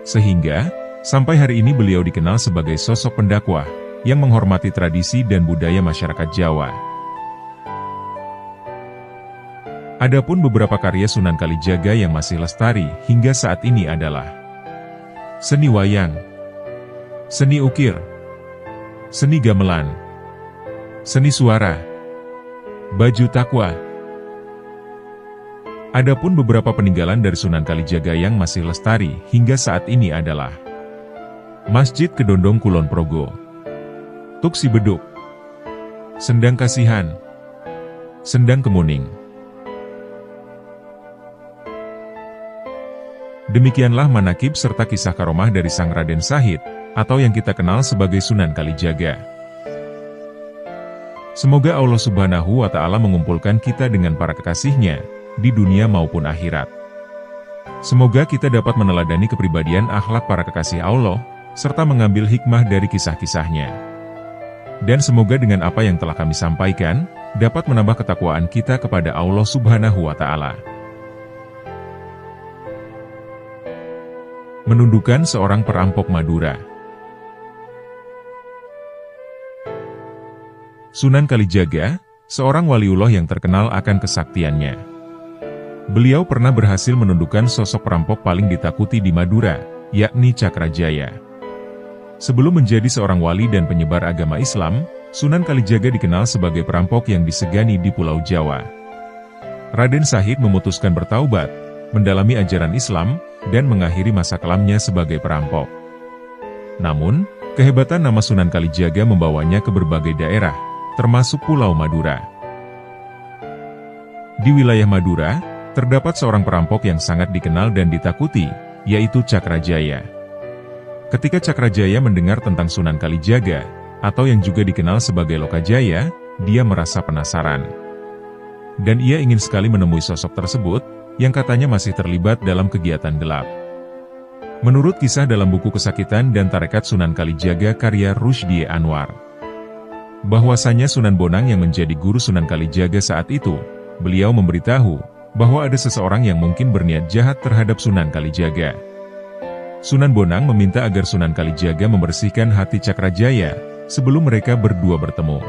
Sehingga, sampai hari ini beliau dikenal sebagai sosok pendakwah, yang menghormati tradisi dan budaya masyarakat Jawa. Adapun beberapa karya Sunan Kalijaga yang masih lestari hingga saat ini adalah seni wayang, seni ukir, seni gamelan, seni suara, baju takwa. Adapun beberapa peninggalan dari Sunan Kalijaga yang masih lestari hingga saat ini adalah Masjid Kedondong Kulon Progo, Tuksi Beduk, Sendang Kasihan, Sendang Kemuning. Demikianlah manakib serta kisah karomah dari Sang Raden Shahid, atau yang kita kenal sebagai Sunan Kalijaga. Semoga Allah Subhanahu wa Ta'ala mengumpulkan kita dengan para kekasihnya, di dunia maupun akhirat. Semoga kita dapat meneladani kepribadian akhlak para kekasih Allah, serta mengambil hikmah dari kisah-kisahnya. Dan semoga dengan apa yang telah kami sampaikan, dapat menambah ketakwaan kita kepada Allah Subhanahu wa Ta'ala. Menundukkan seorang perampok Madura. Sunan Kalijaga, seorang waliullah yang terkenal akan kesaktiannya. Beliau pernah berhasil menundukkan sosok perampok paling ditakuti di Madura, yakni Cakrajaya. Sebelum menjadi seorang wali dan penyebar agama Islam, Sunan Kalijaga dikenal sebagai perampok yang disegani di Pulau Jawa. Raden Shahid memutuskan bertaubat, mendalami ajaran Islam, dan mengakhiri masa kelamnya sebagai perampok. Namun, kehebatan nama Sunan Kalijaga membawanya ke berbagai daerah, termasuk Pulau Madura. Di wilayah Madura, terdapat seorang perampok yang sangat dikenal dan ditakuti, yaitu Cakrajaya. Ketika Cakrajaya mendengar tentang Sunan Kalijaga, atau yang juga dikenal sebagai Lokajaya, dia merasa penasaran. Dan ia ingin sekali menemui sosok tersebut, yang katanya masih terlibat dalam kegiatan gelap. Menurut kisah dalam buku Kesakitan dan Tarekat Sunan Kalijaga karya Rushdie Anwar, bahwasanya Sunan Bonang yang menjadi guru Sunan Kalijaga saat itu, beliau memberitahu bahwa ada seseorang yang mungkin berniat jahat terhadap Sunan Kalijaga. Sunan Bonang meminta agar Sunan Kalijaga membersihkan hati Cakrajaya sebelum mereka berdua bertemu.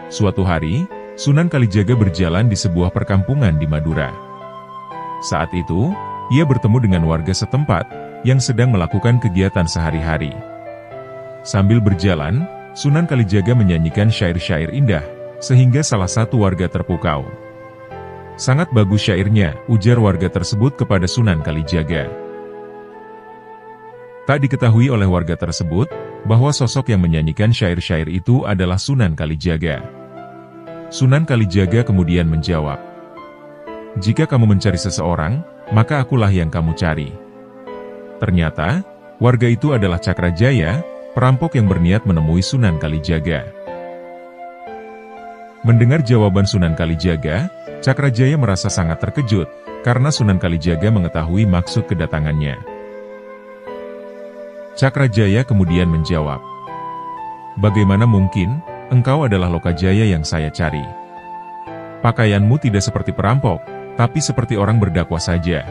Suatu hari, Sunan Kalijaga berjalan di sebuah perkampungan di Madura. Saat itu, ia bertemu dengan warga setempat yang sedang melakukan kegiatan sehari-hari. Sambil berjalan, Sunan Kalijaga menyanyikan syair-syair indah, sehingga salah satu warga terpukau. "Sangat bagus syairnya," ujar warga tersebut kepada Sunan Kalijaga. Tak diketahui oleh warga tersebut, bahwa sosok yang menyanyikan syair-syair itu adalah Sunan Kalijaga. Sunan Kalijaga kemudian menjawab, "Jika kamu mencari seseorang, maka akulah yang kamu cari." Ternyata, warga itu adalah Cakrajaya, perampok yang berniat menemui Sunan Kalijaga. Mendengar jawaban Sunan Kalijaga, Cakrajaya merasa sangat terkejut, karena Sunan Kalijaga mengetahui maksud kedatangannya. Cakrajaya kemudian menjawab, "Bagaimana mungkin, engkau adalah Lokajaya yang saya cari?" Pakaianmu tidak seperti perampok, tapi seperti orang berdakwah saja.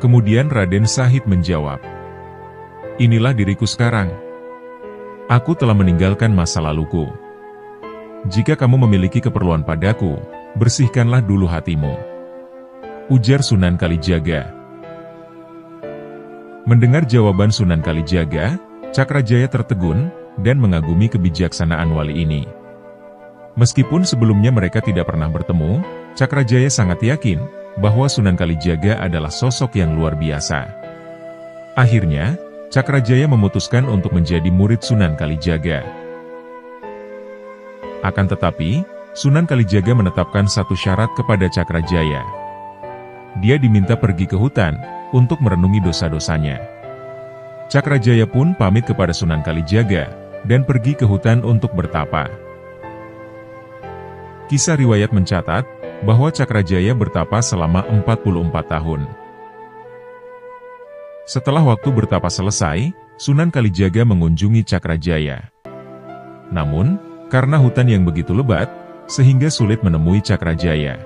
Kemudian Raden Syahid menjawab, inilah diriku sekarang. Aku telah meninggalkan masa laluku. Jika kamu memiliki keperluan padaku, bersihkanlah dulu hatimu. Ujar Sunan Kalijaga. Mendengar jawaban Sunan Kalijaga, Cakrajaya tertegun dan mengagumi kebijaksanaan wali ini. Meskipun sebelumnya mereka tidak pernah bertemu, Cakrajaya sangat yakin bahwa Sunan Kalijaga adalah sosok yang luar biasa. Akhirnya, Cakrajaya memutuskan untuk menjadi murid Sunan Kalijaga. Akan tetapi, Sunan Kalijaga menetapkan satu syarat kepada Cakrajaya. Dia diminta pergi ke hutan untuk merenungi dosa-dosanya. Cakrajaya pun pamit kepada Sunan Kalijaga dan pergi ke hutan untuk bertapa. Kisah riwayat mencatat bahwa Cakrajaya bertapa selama 44 tahun. Setelah waktu bertapa selesai, Sunan Kalijaga mengunjungi Cakrajaya. Namun, karena hutan yang begitu lebat, sehingga sulit menemui Cakrajaya.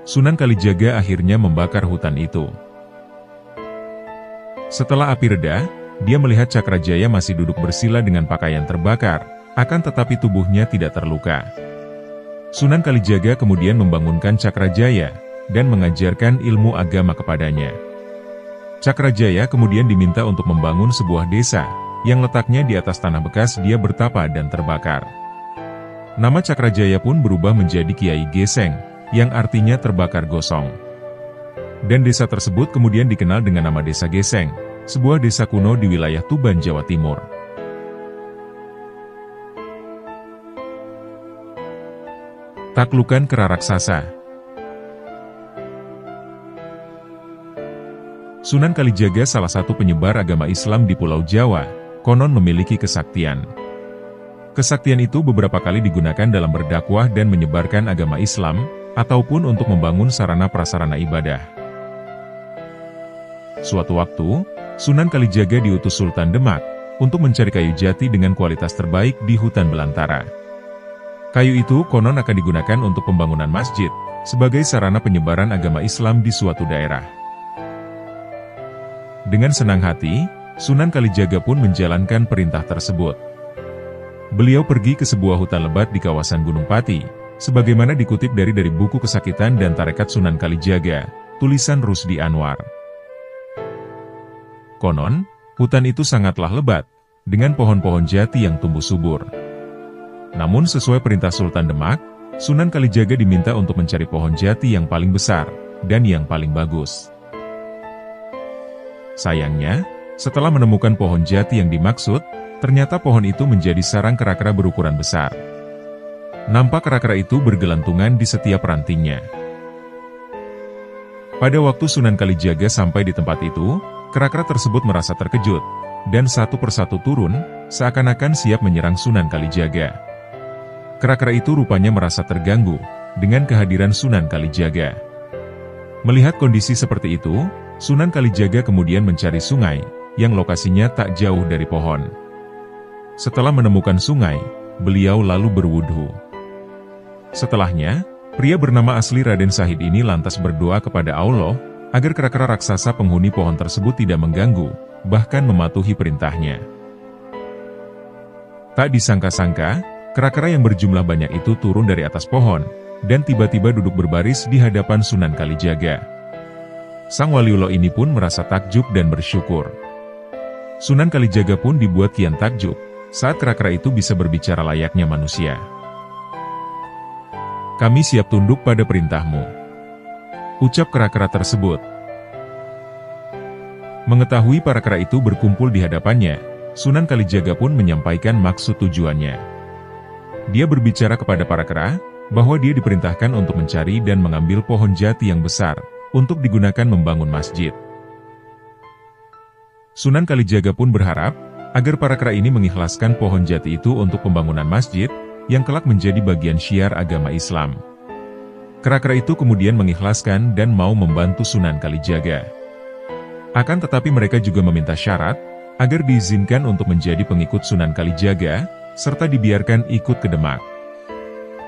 Sunan Kalijaga akhirnya membakar hutan itu. Setelah api reda, dia melihat Cakrajaya masih duduk bersila dengan pakaian terbakar, akan tetapi tubuhnya tidak terluka. Sunan Kalijaga kemudian membangunkan Cakrajaya dan mengajarkan ilmu agama kepadanya. Cakrajaya kemudian diminta untuk membangun sebuah desa yang letaknya di atas tanah bekas dia bertapa dan terbakar. Nama Cakrajaya pun berubah menjadi Kiai Geseng, yang artinya terbakar gosong. Dan desa tersebut kemudian dikenal dengan nama Desa Geseng, sebuah desa kuno di wilayah Tuban, Jawa Timur. Taklukan kera raksasa. Sunan Kalijaga salah satu penyebar agama Islam di Pulau Jawa, konon memiliki kesaktian. Kesaktian itu beberapa kali digunakan dalam berdakwah dan menyebarkan agama Islam, ataupun untuk membangun sarana prasarana ibadah. Suatu waktu, Sunan Kalijaga diutus Sultan Demak untuk mencari kayu jati dengan kualitas terbaik di hutan belantara. Kayu itu konon akan digunakan untuk pembangunan masjid, sebagai sarana penyebaran agama Islam di suatu daerah. Dengan senang hati, Sunan Kalijaga pun menjalankan perintah tersebut. Beliau pergi ke sebuah hutan lebat di kawasan Gunung Pati, sebagaimana dikutip dari buku Kesakitan dan Tarekat Sunan Kalijaga, tulisan Rusdi Anwar. Konon, hutan itu sangatlah lebat, dengan pohon-pohon jati yang tumbuh subur. Namun sesuai perintah Sultan Demak, Sunan Kalijaga diminta untuk mencari pohon jati yang paling besar, dan yang paling bagus. Sayangnya, setelah menemukan pohon jati yang dimaksud, ternyata pohon itu menjadi sarang kera-kera berukuran besar. Nampak kera-kera itu bergelantungan di setiap rantingnya. Pada waktu Sunan Kalijaga sampai di tempat itu, kera-kera tersebut merasa terkejut, dan satu persatu turun, seakan-akan siap menyerang Sunan Kalijaga. Kera-kera itu rupanya merasa terganggu dengan kehadiran Sunan Kalijaga. Melihat kondisi seperti itu, Sunan Kalijaga kemudian mencari sungai, yang lokasinya tak jauh dari pohon. Setelah menemukan sungai, beliau lalu berwudhu. Setelahnya, pria bernama asli Raden Syahid ini lantas berdoa kepada Allah, agar kera-kera raksasa penghuni pohon tersebut tidak mengganggu, bahkan mematuhi perintahnya. Tak disangka-sangka, kera-kera yang berjumlah banyak itu turun dari atas pohon, dan tiba-tiba duduk berbaris di hadapan Sunan Kalijaga. Sang waliullah ini pun merasa takjub dan bersyukur. Sunan Kalijaga pun dibuat kian takjub, saat kera-kera itu bisa berbicara layaknya manusia. "Kami siap tunduk pada perintahmu," ucap kera-kera tersebut. Mengetahui para kera itu berkumpul di hadapannya, Sunan Kalijaga pun menyampaikan maksud tujuannya. Dia berbicara kepada para kera, bahwa dia diperintahkan untuk mencari dan mengambil pohon jati yang besar, untuk digunakan membangun masjid. Sunan Kalijaga pun berharap, agar para kera ini mengikhlaskan pohon jati itu untuk pembangunan masjid, yang kelak menjadi bagian syiar agama Islam. Kera-kera itu kemudian mengikhlaskan dan mau membantu Sunan Kalijaga. Akan tetapi mereka juga meminta syarat, agar diizinkan untuk menjadi pengikut Sunan Kalijaga, serta dibiarkan ikut ke Demak.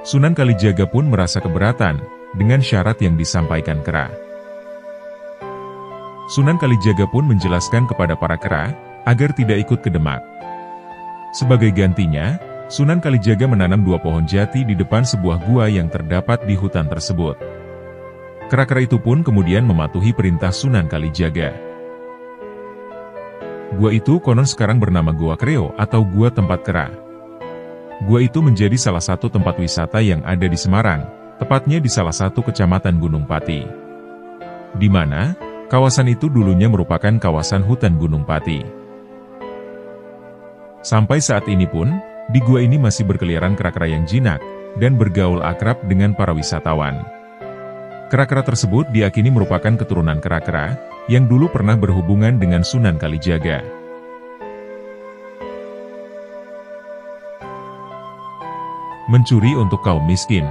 Sunan Kalijaga pun merasa keberatan dengan syarat yang disampaikan kera. Sunan Kalijaga pun menjelaskan kepada para kera agar tidak ikut ke Demak. Sebagai gantinya, Sunan Kalijaga menanam 2 pohon jati di depan sebuah gua yang terdapat di hutan tersebut. Kera-kera itu pun kemudian mematuhi perintah Sunan Kalijaga. Gua itu konon sekarang bernama Gua Kreo atau Gua Tempat Kera. Gua itu menjadi salah satu tempat wisata yang ada di Semarang, tepatnya di salah satu kecamatan Gunung Pati. Di mana kawasan itu dulunya merupakan kawasan hutan Gunung Pati. Sampai saat ini pun, di gua ini masih berkeliaran kera-kera yang jinak dan bergaul akrab dengan para wisatawan. Kera-kera tersebut diakini merupakan keturunan kera-kera yang dulu pernah berhubungan dengan Sunan Kalijaga. Mencuri untuk kaum miskin.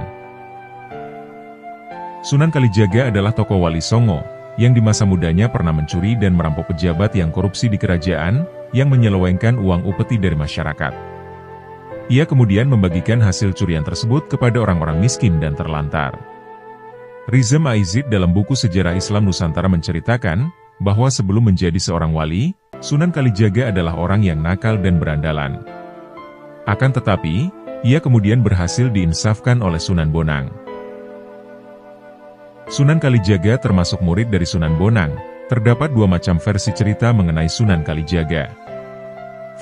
Sunan Kalijaga adalah tokoh Wali Songo yang di masa mudanya pernah mencuri dan merampok pejabat yang korupsi di kerajaan yang menyelewengkan uang upeti dari masyarakat. Ia kemudian membagikan hasil curian tersebut kepada orang-orang miskin dan terlantar. Rizam Aizid dalam buku Sejarah Islam Nusantara menceritakan bahwa sebelum menjadi seorang wali, Sunan Kalijaga adalah orang yang nakal dan berandalan. Akan tetapi, ia kemudian berhasil diinsafkan oleh Sunan Bonang. Sunan Kalijaga termasuk murid dari Sunan Bonang. Terdapat 2 macam versi cerita mengenai Sunan Kalijaga.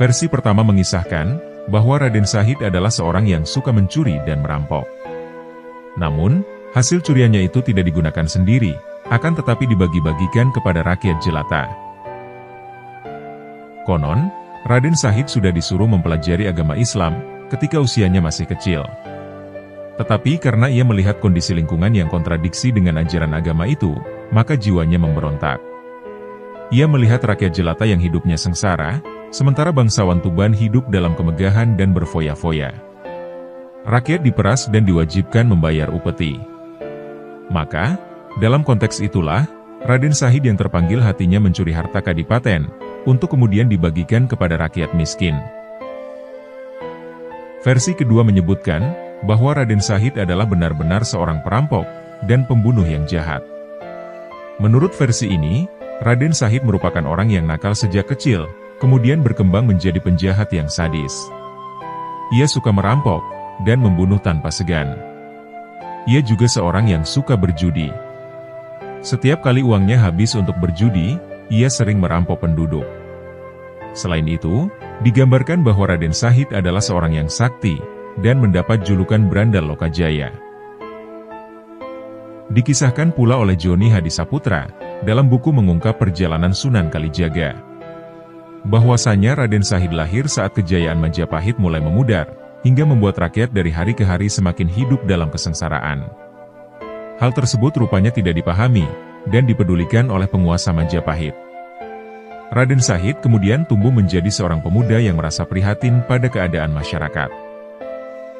Versi pertama mengisahkan bahwa Raden Sahid adalah seorang yang suka mencuri dan merampok. Namun, hasil curiannya itu tidak digunakan sendiri, akan tetapi dibagi-bagikan kepada rakyat jelata. Konon, Raden Sahid sudah disuruh mempelajari agama Islam ketika usianya masih kecil. Tetapi karena ia melihat kondisi lingkungan yang kontradiksi dengan ajaran agama itu, maka jiwanya memberontak. Ia melihat rakyat jelata yang hidupnya sengsara, sementara bangsawan Tuban hidup dalam kemegahan dan berfoya-foya. Rakyat diperas dan diwajibkan membayar upeti. Maka, dalam konteks itulah, Raden Sahid yang terpanggil hatinya mencuri harta kadipaten, untuk kemudian dibagikan kepada rakyat miskin. Versi kedua menyebutkan, bahwa Raden Sahid adalah benar-benar seorang perampok, dan pembunuh yang jahat. Menurut versi ini, Raden Sahid merupakan orang yang nakal sejak kecil, kemudian berkembang menjadi penjahat yang sadis. Ia suka merampok, dan membunuh tanpa segan. Ia juga seorang yang suka berjudi. Setiap kali uangnya habis untuk berjudi, ia sering merampok penduduk. Selain itu, digambarkan bahwa Raden Sahid adalah seorang yang sakti, dan mendapat julukan Brandal Lokajaya. Dikisahkan pula oleh Joni Hadisaputra, dalam buku mengungkap perjalanan Sunan Kalijaga. Bahwasanya Raden Sahid lahir saat kejayaan Majapahit mulai memudar, hingga membuat rakyat dari hari ke hari semakin hidup dalam kesengsaraan. Hal tersebut rupanya tidak dipahami, dan dipedulikan oleh penguasa Majapahit. Raden Sahid kemudian tumbuh menjadi seorang pemuda yang merasa prihatin pada keadaan masyarakat.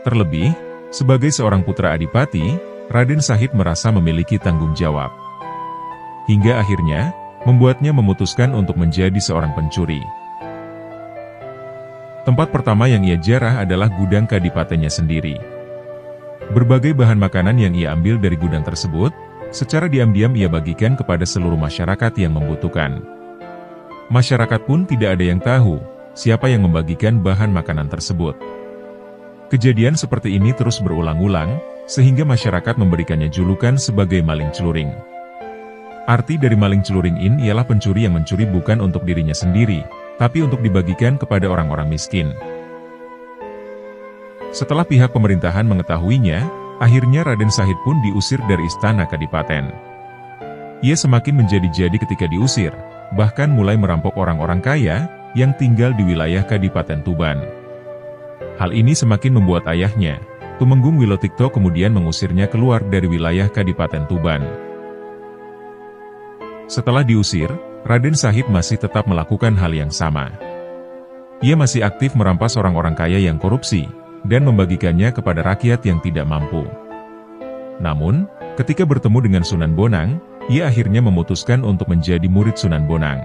Terlebih, sebagai seorang putra adipati, Raden Sahid merasa memiliki tanggung jawab. Hingga akhirnya, membuatnya memutuskan untuk menjadi seorang pencuri. Tempat pertama yang ia jarah adalah gudang kadipatennya sendiri. Berbagai bahan makanan yang ia ambil dari gudang tersebut, secara diam-diam ia bagikan kepada seluruh masyarakat yang membutuhkan. Masyarakat pun tidak ada yang tahu, siapa yang membagikan bahan makanan tersebut. Kejadian seperti ini terus berulang-ulang, sehingga masyarakat memberikannya julukan sebagai maling celuring. Arti dari maling celuring ini ialah pencuri yang mencuri bukan untuk dirinya sendiri, tapi untuk dibagikan kepada orang-orang miskin. Setelah pihak pemerintahan mengetahuinya, akhirnya Raden Sahid pun diusir dari istana kadipaten. Ia semakin menjadi-jadi ketika diusir, bahkan mulai merampok orang-orang kaya yang tinggal di wilayah Kadipaten Tuban. Hal ini semakin membuat ayahnya, Tumenggung Wilotikto, kemudian mengusirnya keluar dari wilayah Kadipaten Tuban. Setelah diusir, Raden Sahid masih tetap melakukan hal yang sama. Ia masih aktif merampas orang-orang kaya yang korupsi, dan membagikannya kepada rakyat yang tidak mampu. Namun, ketika bertemu dengan Sunan Bonang, ia akhirnya memutuskan untuk menjadi murid Sunan Bonang.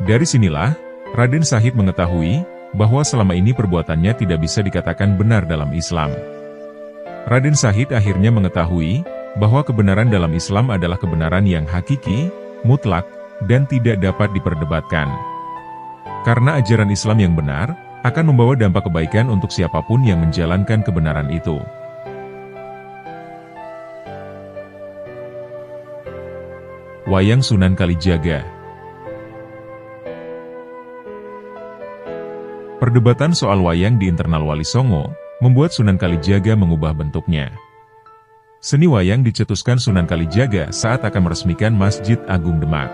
Dari sinilah, Raden Sahid mengetahui bahwa selama ini perbuatannya tidak bisa dikatakan benar dalam Islam. Raden Shahid akhirnya mengetahui bahwa kebenaran dalam Islam adalah kebenaran yang hakiki, mutlak, dan tidak dapat diperdebatkan. Karena ajaran Islam yang benar akan membawa dampak kebaikan untuk siapapun yang menjalankan kebenaran itu. Wayang Sunan Kalijaga. Perdebatan soal wayang di internal Wali Songo membuat Sunan Kalijaga mengubah bentuknya. Seni wayang dicetuskan Sunan Kalijaga saat akan meresmikan Masjid Agung Demak.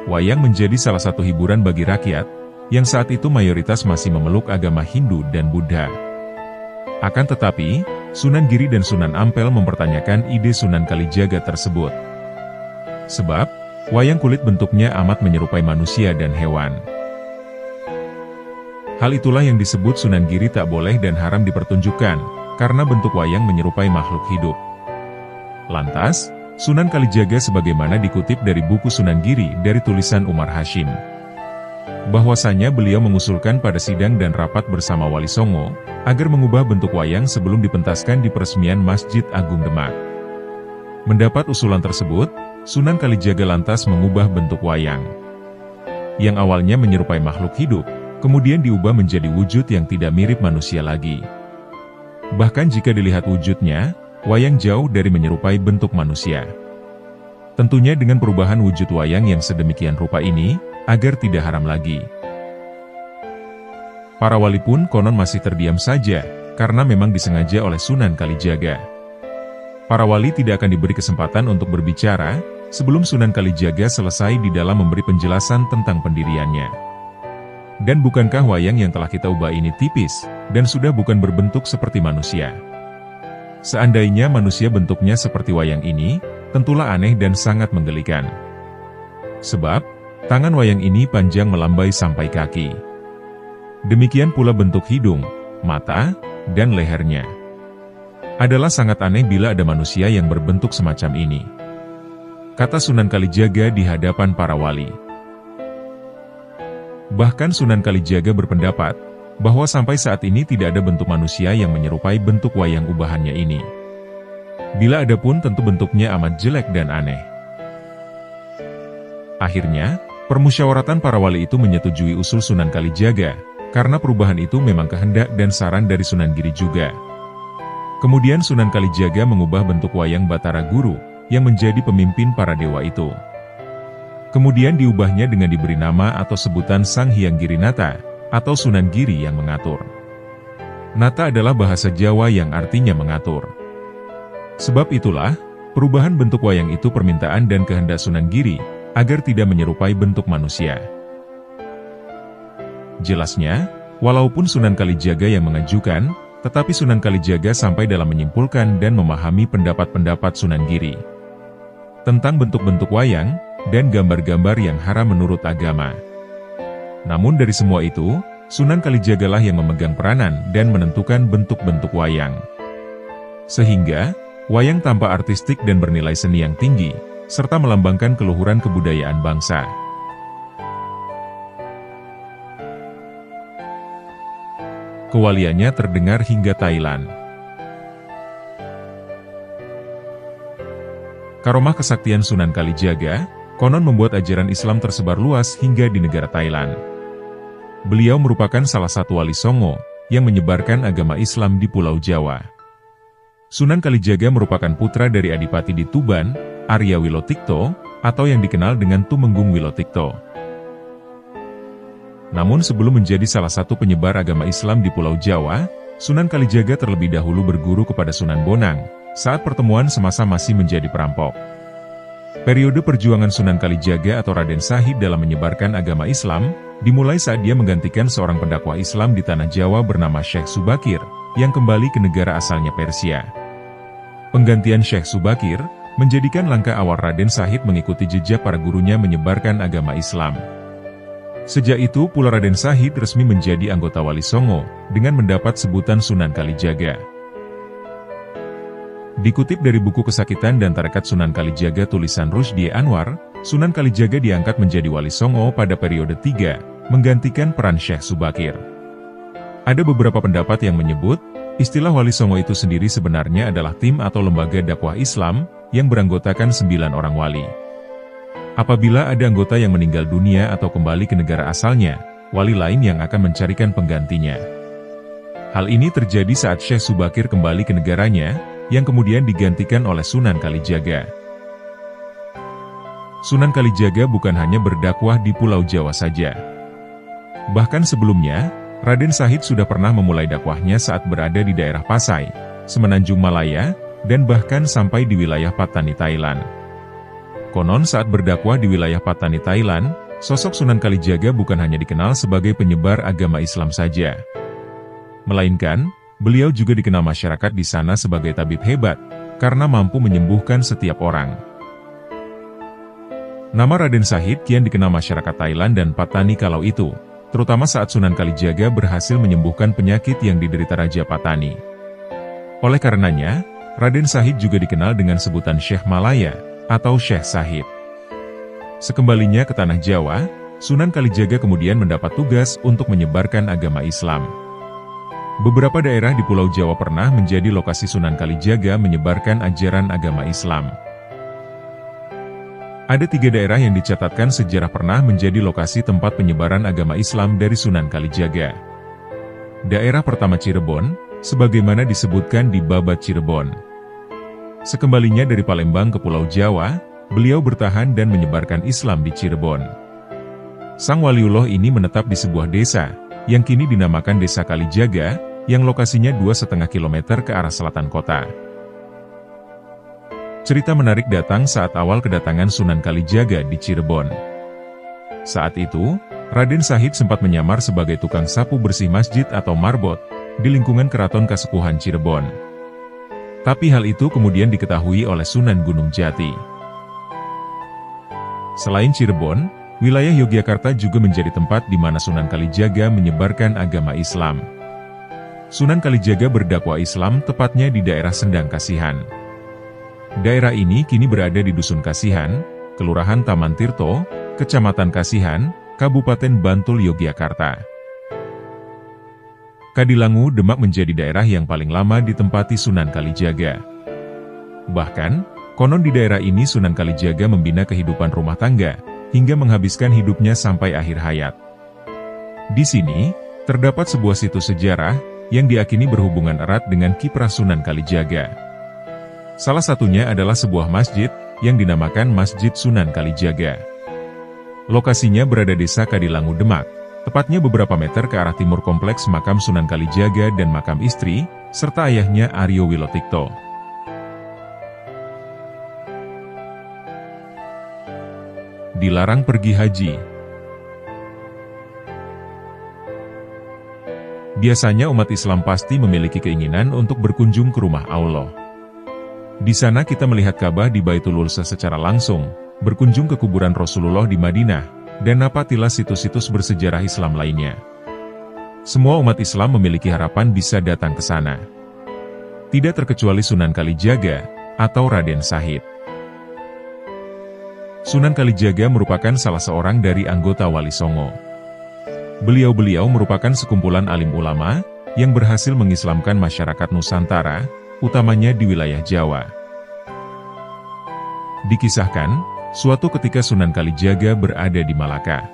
Wayang menjadi salah satu hiburan bagi rakyat, yang saat itu mayoritas masih memeluk agama Hindu dan Buddha. Akan tetapi, Sunan Giri dan Sunan Ampel mempertanyakan ide Sunan Kalijaga tersebut. Sebab, wayang kulit bentuknya amat menyerupai manusia dan hewan. Hal itulah yang disebut Sunan Giri tak boleh dan haram dipertunjukkan, karena bentuk wayang menyerupai makhluk hidup. Lantas, Sunan Kalijaga sebagaimana dikutip dari buku Sunan Giri dari tulisan Umar Hashim, bahwasanya beliau mengusulkan pada sidang dan rapat bersama Wali Songo, agar mengubah bentuk wayang sebelum dipentaskan di peresmian Masjid Agung Demak. Mendapat usulan tersebut, Sunan Kalijaga lantas mengubah bentuk wayang, yang awalnya menyerupai makhluk hidup, kemudian diubah menjadi wujud yang tidak mirip manusia lagi. Bahkan jika dilihat wujudnya, wayang jauh dari menyerupai bentuk manusia. Tentunya dengan perubahan wujud wayang yang sedemikian rupa ini, agar tidak haram lagi. Para wali pun konon masih terdiam saja, karena memang disengaja oleh Sunan Kalijaga. Para wali tidak akan diberi kesempatan untuk berbicara, sebelum Sunan Kalijaga selesai di dalam memberi penjelasan tentang pendiriannya. Dan bukankah wayang yang telah kita ubah ini tipis, dan sudah bukan berbentuk seperti manusia? Seandainya manusia bentuknya seperti wayang ini, tentulah aneh dan sangat menggelikan. Sebab, tangan wayang ini panjang melambai sampai kaki. Demikian pula bentuk hidung, mata, dan lehernya. Adalah sangat aneh bila ada manusia yang berbentuk semacam ini. Kata Sunan Kalijaga di hadapan para wali. Bahkan Sunan Kalijaga berpendapat, bahwa sampai saat ini tidak ada bentuk manusia yang menyerupai bentuk wayang ubahannya ini. Bila ada pun tentu bentuknya amat jelek dan aneh. Akhirnya, permusyawaratan para wali itu menyetujui usul Sunan Kalijaga, karena perubahan itu memang kehendak dan saran dari Sunan Giri juga. Kemudian Sunan Kalijaga mengubah bentuk wayang Batara Guru, yang menjadi pemimpin para dewa itu. Kemudian diubahnya dengan diberi nama atau sebutan Sang Hyang Girinata, atau Sunan Giri yang mengatur. Nata adalah bahasa Jawa yang artinya mengatur. Sebab itulah, perubahan bentuk wayang itu permintaan dan kehendak Sunan Giri, agar tidak menyerupai bentuk manusia. Jelasnya, walaupun Sunan Kalijaga yang mengajukan, tetapi Sunan Kalijaga sampai dalam menyimpulkan dan memahami pendapat-pendapat Sunan Giri tentang bentuk-bentuk wayang, dan gambar-gambar yang haram menurut agama. Namun dari semua itu, Sunan Kalijagalah yang memegang peranan dan menentukan bentuk-bentuk wayang. Sehingga, wayang tampak artistik dan bernilai seni yang tinggi, serta melambangkan keluhuran kebudayaan bangsa. Kewaliannya terdengar hingga Thailand. Karomah kesaktian Sunan Kalijaga konon membuat ajaran Islam tersebar luas hingga di negara Thailand. Beliau merupakan salah satu wali Songo yang menyebarkan agama Islam di Pulau Jawa. Sunan Kalijaga merupakan putra dari Adipati di Tuban, Arya Wilotikto, atau yang dikenal dengan Tumenggung Wilotikto. Namun sebelum menjadi salah satu penyebar agama Islam di Pulau Jawa, Sunan Kalijaga terlebih dahulu berguru kepada Sunan Bonang, saat pertemuan semasa masih menjadi perampok. Periode perjuangan Sunan Kalijaga atau Raden Shahid dalam menyebarkan agama Islam, dimulai saat dia menggantikan seorang pendakwah Islam di tanah Jawa bernama Syekh Subakir, yang kembali ke negara asalnya Persia. Penggantian Syekh Subakir, menjadikan langkah awal Raden Shahid mengikuti jejak para gurunya menyebarkan agama Islam. Sejak itu pula Raden Shahid resmi menjadi anggota Wali Songo, dengan mendapat sebutan Sunan Kalijaga. Dikutip dari buku Kesakitan dan Tarekat Sunan Kalijaga tulisan Rushdie Anwar, Sunan Kalijaga diangkat menjadi Wali Songo pada periode 3, menggantikan peran Syekh Subakir. Ada beberapa pendapat yang menyebut, Istilah Wali Songo itu sendiri sebenarnya adalah tim atau lembaga dakwah Islam yang beranggotakan 9 orang wali. Apabila ada anggota yang meninggal dunia atau kembali ke negara asalnya, wali lain yang akan mencarikan penggantinya. Hal ini terjadi saat Syekh Subakir kembali ke negaranya, yang kemudian digantikan oleh Sunan Kalijaga. Sunan Kalijaga bukan hanya berdakwah di Pulau Jawa saja. Bahkan sebelumnya, Raden Shahid sudah pernah memulai dakwahnya saat berada di daerah Pasai, Semenanjung Malaya, dan bahkan sampai di wilayah Patani, Thailand. Konon saat berdakwah di wilayah Patani, Thailand, sosok Sunan Kalijaga bukan hanya dikenal sebagai penyebar agama Islam saja. Melainkan, beliau juga dikenal masyarakat di sana sebagai tabib hebat, karena mampu menyembuhkan setiap orang. Nama Raden Shahid kian dikenal masyarakat Thailand dan Patani kalau itu, terutama saat Sunan Kalijaga berhasil menyembuhkan penyakit yang diderita Raja Patani. Oleh karenanya, Raden Shahid juga dikenal dengan sebutan Syekh Malaya, atau Syekh Shahid. Sekembalinya ke Tanah Jawa, Sunan Kalijaga kemudian mendapat tugas untuk menyebarkan agama Islam. Beberapa daerah di Pulau Jawa pernah menjadi lokasi Sunan Kalijaga menyebarkan ajaran agama Islam. Ada 3 daerah yang dicatatkan sejarah pernah menjadi lokasi tempat penyebaran agama Islam dari Sunan Kalijaga. Daerah pertama Cirebon, sebagaimana disebutkan di Babat Cirebon. Sekembalinya dari Palembang ke Pulau Jawa, beliau bertahan dan menyebarkan Islam di Cirebon. Sang waliullah ini menetap di sebuah desa, yang kini dinamakan Desa Kalijaga, yang lokasinya 2,5 km ke arah selatan kota. Cerita menarik datang saat awal kedatangan Sunan Kalijaga di Cirebon. Saat itu, Raden Shahid sempat menyamar sebagai tukang sapu bersih masjid atau marbot, di lingkungan Keraton Kasepuhan Cirebon. Tapi hal itu kemudian diketahui oleh Sunan Gunung Jati. Selain Cirebon, wilayah Yogyakarta juga menjadi tempat di mana Sunan Kalijaga menyebarkan agama Islam. Sunan Kalijaga berdakwah Islam tepatnya di daerah Sendang Kasihan. Daerah ini kini berada di Dusun Kasihan, Kelurahan Taman Tirto, Kecamatan Kasihan, Kabupaten Bantul, Yogyakarta. Kadilangu, Demak menjadi daerah yang paling lama ditempati Sunan Kalijaga. Bahkan, konon di daerah ini Sunan Kalijaga membina kehidupan rumah tangga, hingga menghabiskan hidupnya sampai akhir hayat. Di sini, terdapat sebuah situs sejarah, yang diakini berhubungan erat dengan kiprah Sunan Kalijaga. Salah satunya adalah sebuah masjid, yang dinamakan Masjid Sunan Kalijaga. Lokasinya berada desa Kadilangu, Demak, tepatnya beberapa meter ke arah timur kompleks makam Sunan Kalijaga dan makam istri, serta ayahnya Aryo Wilotikto. Dilarang pergi haji. Biasanya umat Islam pasti memiliki keinginan untuk berkunjung ke rumah Allah. Di sana kita melihat Ka'bah di Baitul Ulsa secara langsung, berkunjung ke kuburan Rasulullah di Madinah, dan napatilah situs-situs bersejarah Islam lainnya. Semua umat Islam memiliki harapan bisa datang ke sana. Tidak terkecuali Sunan Kalijaga, atau Raden Shahid. Sunan Kalijaga merupakan salah seorang dari anggota Wali Songo. Beliau-beliau merupakan sekumpulan alim ulama, yang berhasil mengislamkan masyarakat Nusantara, utamanya di wilayah Jawa. Dikisahkan, suatu ketika Sunan Kalijaga berada di Malaka.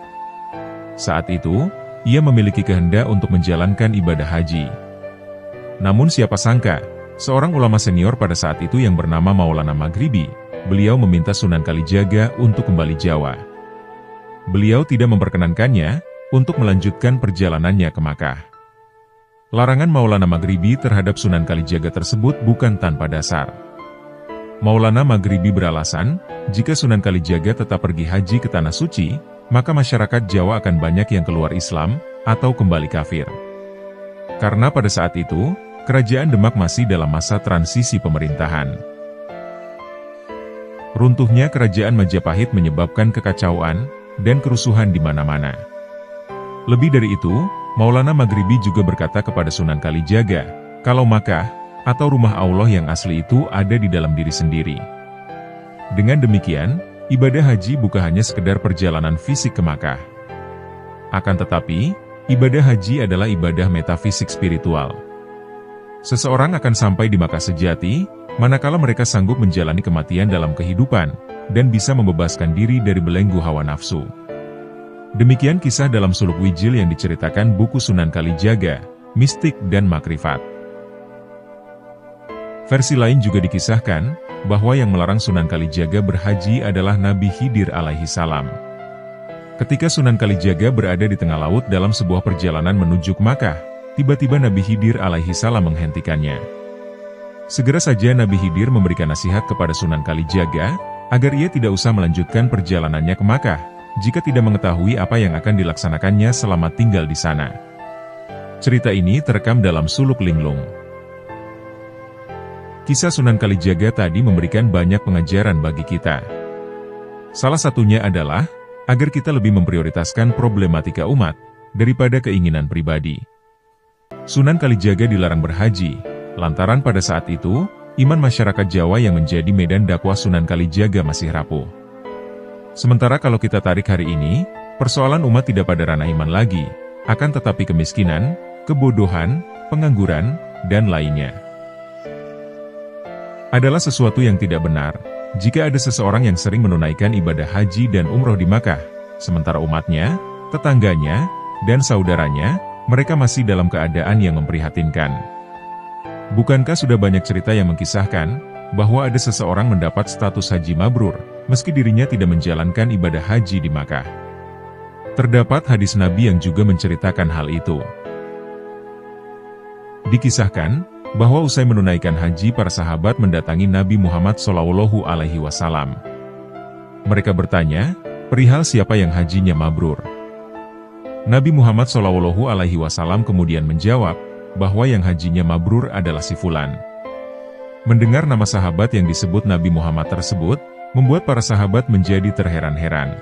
Saat itu, ia memiliki kehendak untuk menjalankan ibadah haji. Namun siapa sangka, seorang ulama senior pada saat itu yang bernama Maulana Maghribi, beliau meminta Sunan Kalijaga untuk kembali Jawa. Beliau tidak memperkenankannya untuk melanjutkan perjalanannya ke Makkah. Larangan Maulana Maghribi terhadap Sunan Kalijaga tersebut bukan tanpa dasar. Maulana Maghribi beralasan, jika Sunan Kalijaga tetap pergi haji ke Tanah Suci, maka masyarakat Jawa akan banyak yang keluar Islam, atau kembali kafir. Karena pada saat itu, Kerajaan Demak masih dalam masa transisi pemerintahan. Runtuhnya Kerajaan Majapahit menyebabkan kekacauan, dan kerusuhan di mana-mana. Lebih dari itu, Maulana Maghribi juga berkata kepada Sunan Kalijaga, kalau Makkah, atau rumah Allah yang asli itu ada di dalam diri sendiri. Dengan demikian, ibadah haji bukan hanya sekedar perjalanan fisik ke Makkah. Akan tetapi, ibadah haji adalah ibadah metafisik spiritual. Seseorang akan sampai di Makkah sejati, manakala mereka sanggup menjalani kematian dalam kehidupan, dan bisa membebaskan diri dari belenggu hawa nafsu. Demikian kisah dalam suluk Wijil yang diceritakan buku Sunan Kalijaga, Mistik dan Makrifat. Versi lain juga dikisahkan, bahwa yang melarang Sunan Kalijaga berhaji adalah Nabi Khidir alaihi salam. Ketika Sunan Kalijaga berada di tengah laut dalam sebuah perjalanan menuju ke Makkah, tiba-tiba Nabi Khidir alaihi salam menghentikannya. Segera saja Nabi Khidir memberikan nasihat kepada Sunan Kalijaga, agar ia tidak usah melanjutkan perjalanannya ke Makkah, jika tidak mengetahui apa yang akan dilaksanakannya selama tinggal di sana. Cerita ini terekam dalam suluk linglung. Kisah Sunan Kalijaga tadi memberikan banyak pengajaran bagi kita. Salah satunya adalah, agar kita lebih memprioritaskan problematika umat, daripada keinginan pribadi. Sunan Kalijaga dilarang berhaji, lantaran pada saat itu, iman masyarakat Jawa yang menjadi medan dakwah Sunan Kalijaga masih rapuh. Sementara kalau kita tarik hari ini, persoalan umat tidak pada ranah iman lagi, akan tetapi kemiskinan, kebodohan, pengangguran, dan lainnya. Adalah sesuatu yang tidak benar, jika ada seseorang yang sering menunaikan ibadah haji dan umroh di Makkah, sementara umatnya, tetangganya, dan saudaranya, mereka masih dalam keadaan yang memprihatinkan. Bukankah sudah banyak cerita yang mengkisahkan, bahwa ada seseorang mendapat status haji mabrur, meski dirinya tidak menjalankan ibadah haji di Makkah. Terdapat hadis Nabi yang juga menceritakan hal itu. Dikisahkan, bahwa usai menunaikan haji para sahabat mendatangi Nabi Muhammad SAW. Mereka bertanya, perihal siapa yang hajinya mabrur. Nabi Muhammad SAW kemudian menjawab, bahwa yang hajinya mabrur adalah si Fulan. Mendengar nama sahabat yang disebut Nabi Muhammad tersebut, membuat para sahabat menjadi terheran-heran.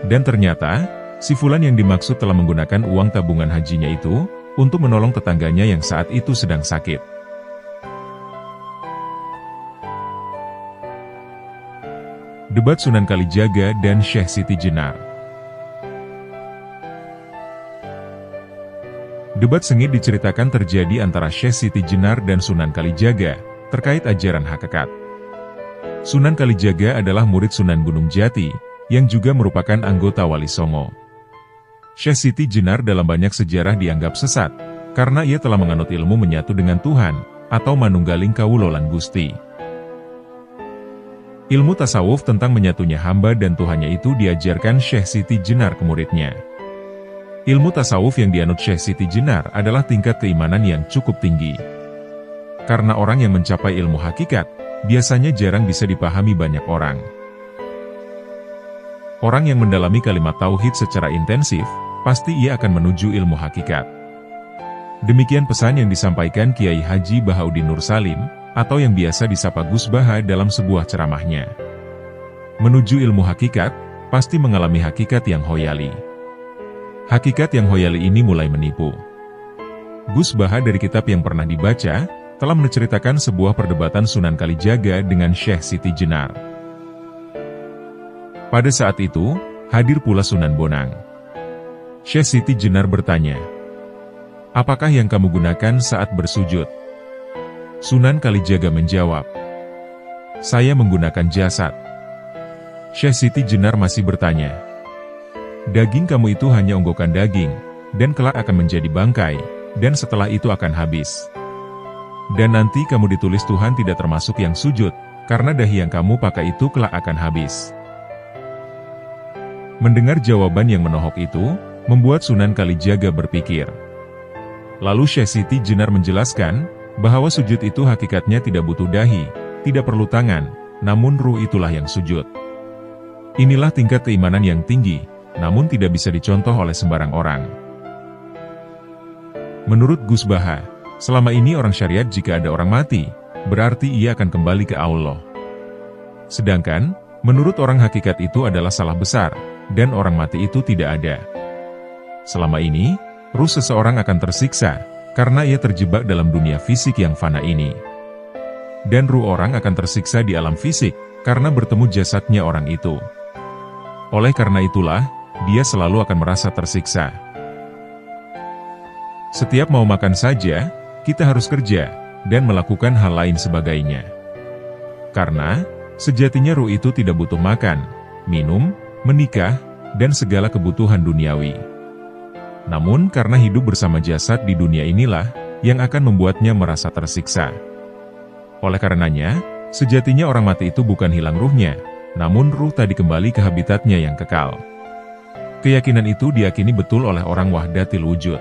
Dan ternyata, si Fulan yang dimaksud telah menggunakan uang tabungan hajinya itu, untuk menolong tetangganya yang saat itu sedang sakit. Debat Sunan Kalijaga dan Syekh Siti Jenar. Debat sengit diceritakan terjadi antara Syekh Siti Jenar dan Sunan Kalijaga, terkait ajaran hakikat. Sunan Kalijaga adalah murid Sunan Gunung Jati, yang juga merupakan anggota Wali Songo. Syekh Siti Jenar dalam banyak sejarah dianggap sesat, karena ia telah menganut ilmu menyatu dengan Tuhan, atau manunggaling kawula lan Gusti. Ilmu tasawuf tentang menyatunya hamba dan Tuhannya itu diajarkan Syekh Siti Jenar ke muridnya. Ilmu tasawuf yang dianut Syekh Siti Jenar adalah tingkat keimanan yang cukup tinggi. Karena orang yang mencapai ilmu hakikat, biasanya jarang bisa dipahami banyak orang. Orang yang mendalami kalimat tauhid secara intensif, pasti ia akan menuju ilmu hakikat. Demikian pesan yang disampaikan Kiai Haji Bahauddin Nur Salim, atau yang biasa disapa Gus Baha dalam sebuah ceramahnya. Menuju ilmu hakikat, pasti mengalami hakikat yang hoyali. Hakikat yang hoyali ini mulai menipu. Gus Baha dari kitab yang pernah dibaca, telah menceritakan sebuah perdebatan Sunan Kalijaga dengan Syekh Siti Jenar. Pada saat itu, hadir pula Sunan Bonang. Syekh Siti Jenar bertanya, "Apakah yang kamu gunakan saat bersujud?" Sunan Kalijaga menjawab, "Saya menggunakan jasad." Syekh Siti Jenar masih bertanya, "Daging kamu itu hanya onggokan daging, dan kelak akan menjadi bangkai, dan setelah itu akan habis. Dan nanti kamu ditulis Tuhan tidak termasuk yang sujud, karena dahi yang kamu pakai itu kelak akan habis." Mendengar jawaban yang menohok itu, membuat Sunan Kalijaga berpikir. Lalu Syekh Siti Jenar menjelaskan, bahwa sujud itu hakikatnya tidak butuh dahi, tidak perlu tangan, namun ruh itulah yang sujud. Inilah tingkat keimanan yang tinggi, namun tidak bisa dicontoh oleh sembarang orang. Menurut Gus Baha, selama ini orang syariat jika ada orang mati, berarti ia akan kembali ke Allah. Sedangkan, menurut orang hakikat itu adalah salah besar, dan orang mati itu tidak ada. Selama ini, ruh seseorang akan tersiksa, karena ia terjebak dalam dunia fisik yang fana ini. Dan ruh orang akan tersiksa di alam fisik, karena bertemu jasadnya orang itu. Oleh karena itulah, dia selalu akan merasa tersiksa. Setiap mau makan saja, kita harus kerja, dan melakukan hal lain sebagainya. Karena, sejatinya ruh itu tidak butuh makan, minum, menikah, dan segala kebutuhan duniawi. Namun karena hidup bersama jasad di dunia inilah, yang akan membuatnya merasa tersiksa. Oleh karenanya, sejatinya orang mati itu bukan hilang ruhnya, namun ruh tadi kembali ke habitatnya yang kekal. Keyakinan itu diyakini betul oleh orang wahdatil wujud.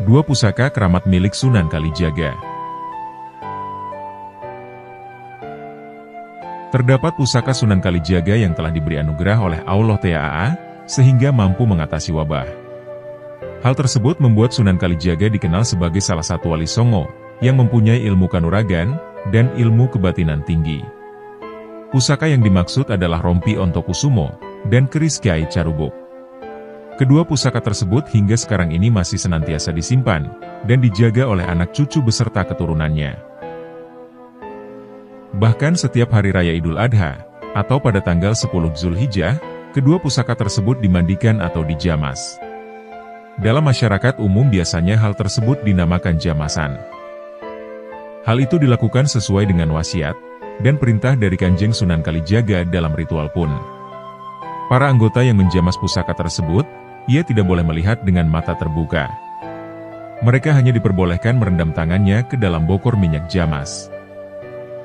Dua pusaka keramat milik Sunan Kalijaga. Terdapat pusaka Sunan Kalijaga yang telah diberi anugerah oleh Allah Ta'ala, sehingga mampu mengatasi wabah. Hal tersebut membuat Sunan Kalijaga dikenal sebagai salah satu wali songo, yang mempunyai ilmu kanuragan, dan ilmu kebatinan tinggi. Pusaka yang dimaksud adalah rompi Ontokusumo, dan keris Kyai Carubuk. Kedua pusaka tersebut hingga sekarang ini masih senantiasa disimpan, dan dijaga oleh anak cucu beserta keturunannya. Bahkan setiap hari raya Idul Adha, atau pada tanggal 10 Zulhijjah, kedua pusaka tersebut dimandikan atau dijamas. Dalam masyarakat umum biasanya hal tersebut dinamakan jamasan. Hal itu dilakukan sesuai dengan wasiat, dan perintah dari Kanjeng Sunan Kalijaga dalam ritual pun. Para anggota yang menjamas pusaka tersebut, ia tidak boleh melihat dengan mata terbuka. Mereka hanya diperbolehkan merendam tangannya ke dalam bokor minyak jamas.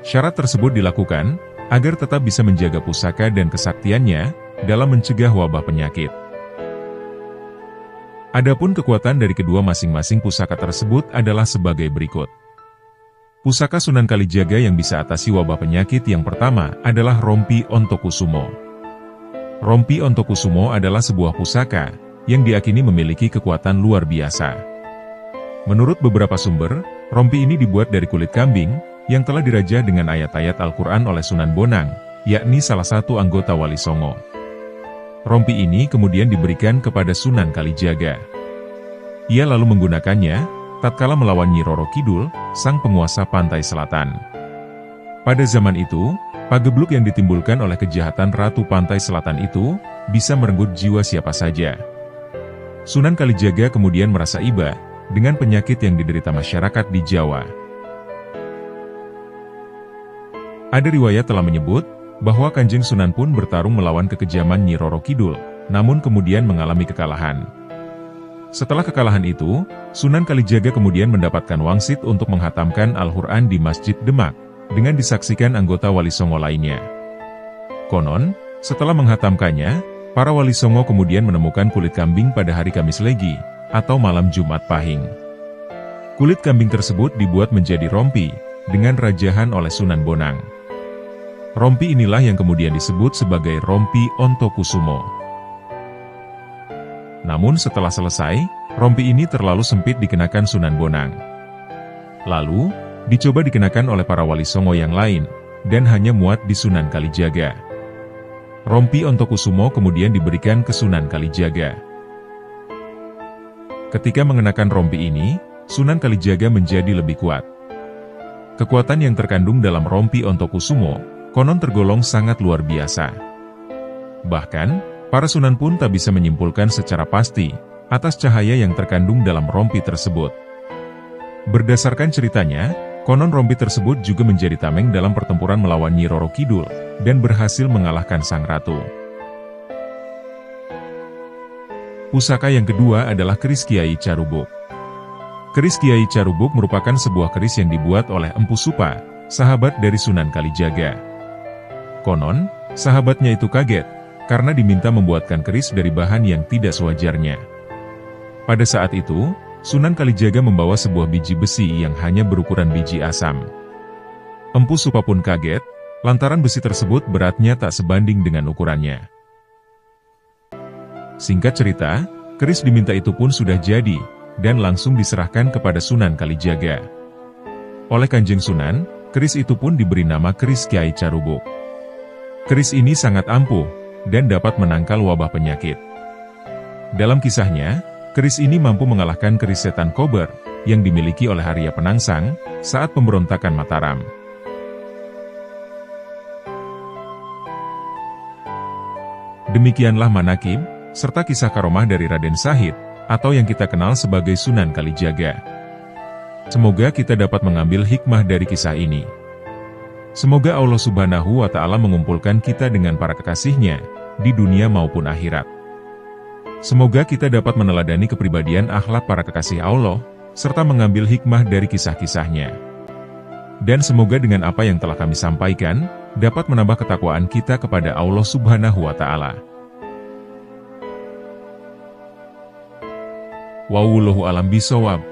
Syarat tersebut dilakukan, agar tetap bisa menjaga pusaka dan kesaktiannya, dalam mencegah wabah penyakit. Adapun kekuatan dari kedua masing-masing pusaka tersebut adalah sebagai berikut. Pusaka Sunan Kalijaga yang bisa atasi wabah penyakit yang pertama adalah rompi Ontokusumo. Rompi Ontokusumo adalah sebuah pusaka, yang diyakini memiliki kekuatan luar biasa. Menurut beberapa sumber, rompi ini dibuat dari kulit kambing, yang telah dirajah dengan ayat-ayat Al-Quran oleh Sunan Bonang, yakni salah satu anggota Wali Songo. Rompi ini kemudian diberikan kepada Sunan Kalijaga. Ia lalu menggunakannya, tatkala melawan Nyi Roro Kidul, sang penguasa pantai selatan. Pada zaman itu, pagebluk yang ditimbulkan oleh kejahatan Ratu Pantai Selatan itu, bisa merenggut jiwa siapa saja. Sunan Kalijaga kemudian merasa iba, dengan penyakit yang diderita masyarakat di Jawa. Ada riwayat telah menyebut, bahwa Kanjeng Sunan pun bertarung melawan kekejaman Nyi Roro Kidul, namun kemudian mengalami kekalahan. Setelah kekalahan itu, Sunan Kalijaga kemudian mendapatkan wangsit untuk menghatamkan Al-Quran di Masjid Demak, dengan disaksikan anggota Wali Songo lainnya. Konon, setelah menghatamkannya, para Wali Songo kemudian menemukan kulit kambing pada hari Kamis Legi, atau malam Jumat Pahing. Kulit kambing tersebut dibuat menjadi rompi, dengan rajahan oleh Sunan Bonang. Rompi inilah yang kemudian disebut sebagai rompi Ontokusumo. Namun setelah selesai, rompi ini terlalu sempit dikenakan Sunan Bonang. Lalu, dicoba dikenakan oleh para Wali Songo yang lain, dan hanya muat di Sunan Kalijaga. Rompi Ontokusumo kemudian diberikan ke Sunan Kalijaga. Ketika mengenakan rompi ini, Sunan Kalijaga menjadi lebih kuat. Kekuatan yang terkandung dalam rompi Ontokusumo, konon tergolong sangat luar biasa. Bahkan, para sunan pun tak bisa menyimpulkan secara pasti, atas cahaya yang terkandung dalam rompi tersebut. Berdasarkan ceritanya, konon rompi tersebut juga menjadi tameng dalam pertempuran melawan Nyi Roro Kidul, dan berhasil mengalahkan sang ratu. Pusaka yang kedua adalah keris Kyai Carubuk. Keris Kyai Carubuk merupakan sebuah keris yang dibuat oleh Empu Supa, sahabat dari Sunan Kalijaga. Konon, sahabatnya itu kaget, karena diminta membuatkan keris dari bahan yang tidak sewajarnya. Pada saat itu, Sunan Kalijaga membawa sebuah biji besi yang hanya berukuran biji asam. Empu Supa pun kaget, lantaran besi tersebut beratnya tak sebanding dengan ukurannya. Singkat cerita, keris diminta itu pun sudah jadi, dan langsung diserahkan kepada Sunan Kalijaga. Oleh Kanjeng Sunan, keris itu pun diberi nama keris Kyai Carubuk. Keris ini sangat ampuh, dan dapat menangkal wabah penyakit. Dalam kisahnya, keris ini mampu mengalahkan keris setan Kober, yang dimiliki oleh Arya Penangsang, saat pemberontakan Mataram. Demikianlah manakib, serta kisah karomah dari Raden Shahid, atau yang kita kenal sebagai Sunan Kalijaga. Semoga kita dapat mengambil hikmah dari kisah ini. Semoga Allah Subhanahu wa Ta'ala mengumpulkan kita dengan para kekasihnya, di dunia maupun akhirat. Semoga kita dapat meneladani kepribadian akhlak para kekasih Allah, serta mengambil hikmah dari kisah-kisahnya. Dan semoga dengan apa yang telah kami sampaikan, dapat menambah ketakwaan kita kepada Allah Subhanahu wa Ta'ala. Wallahu a'lam bishawab.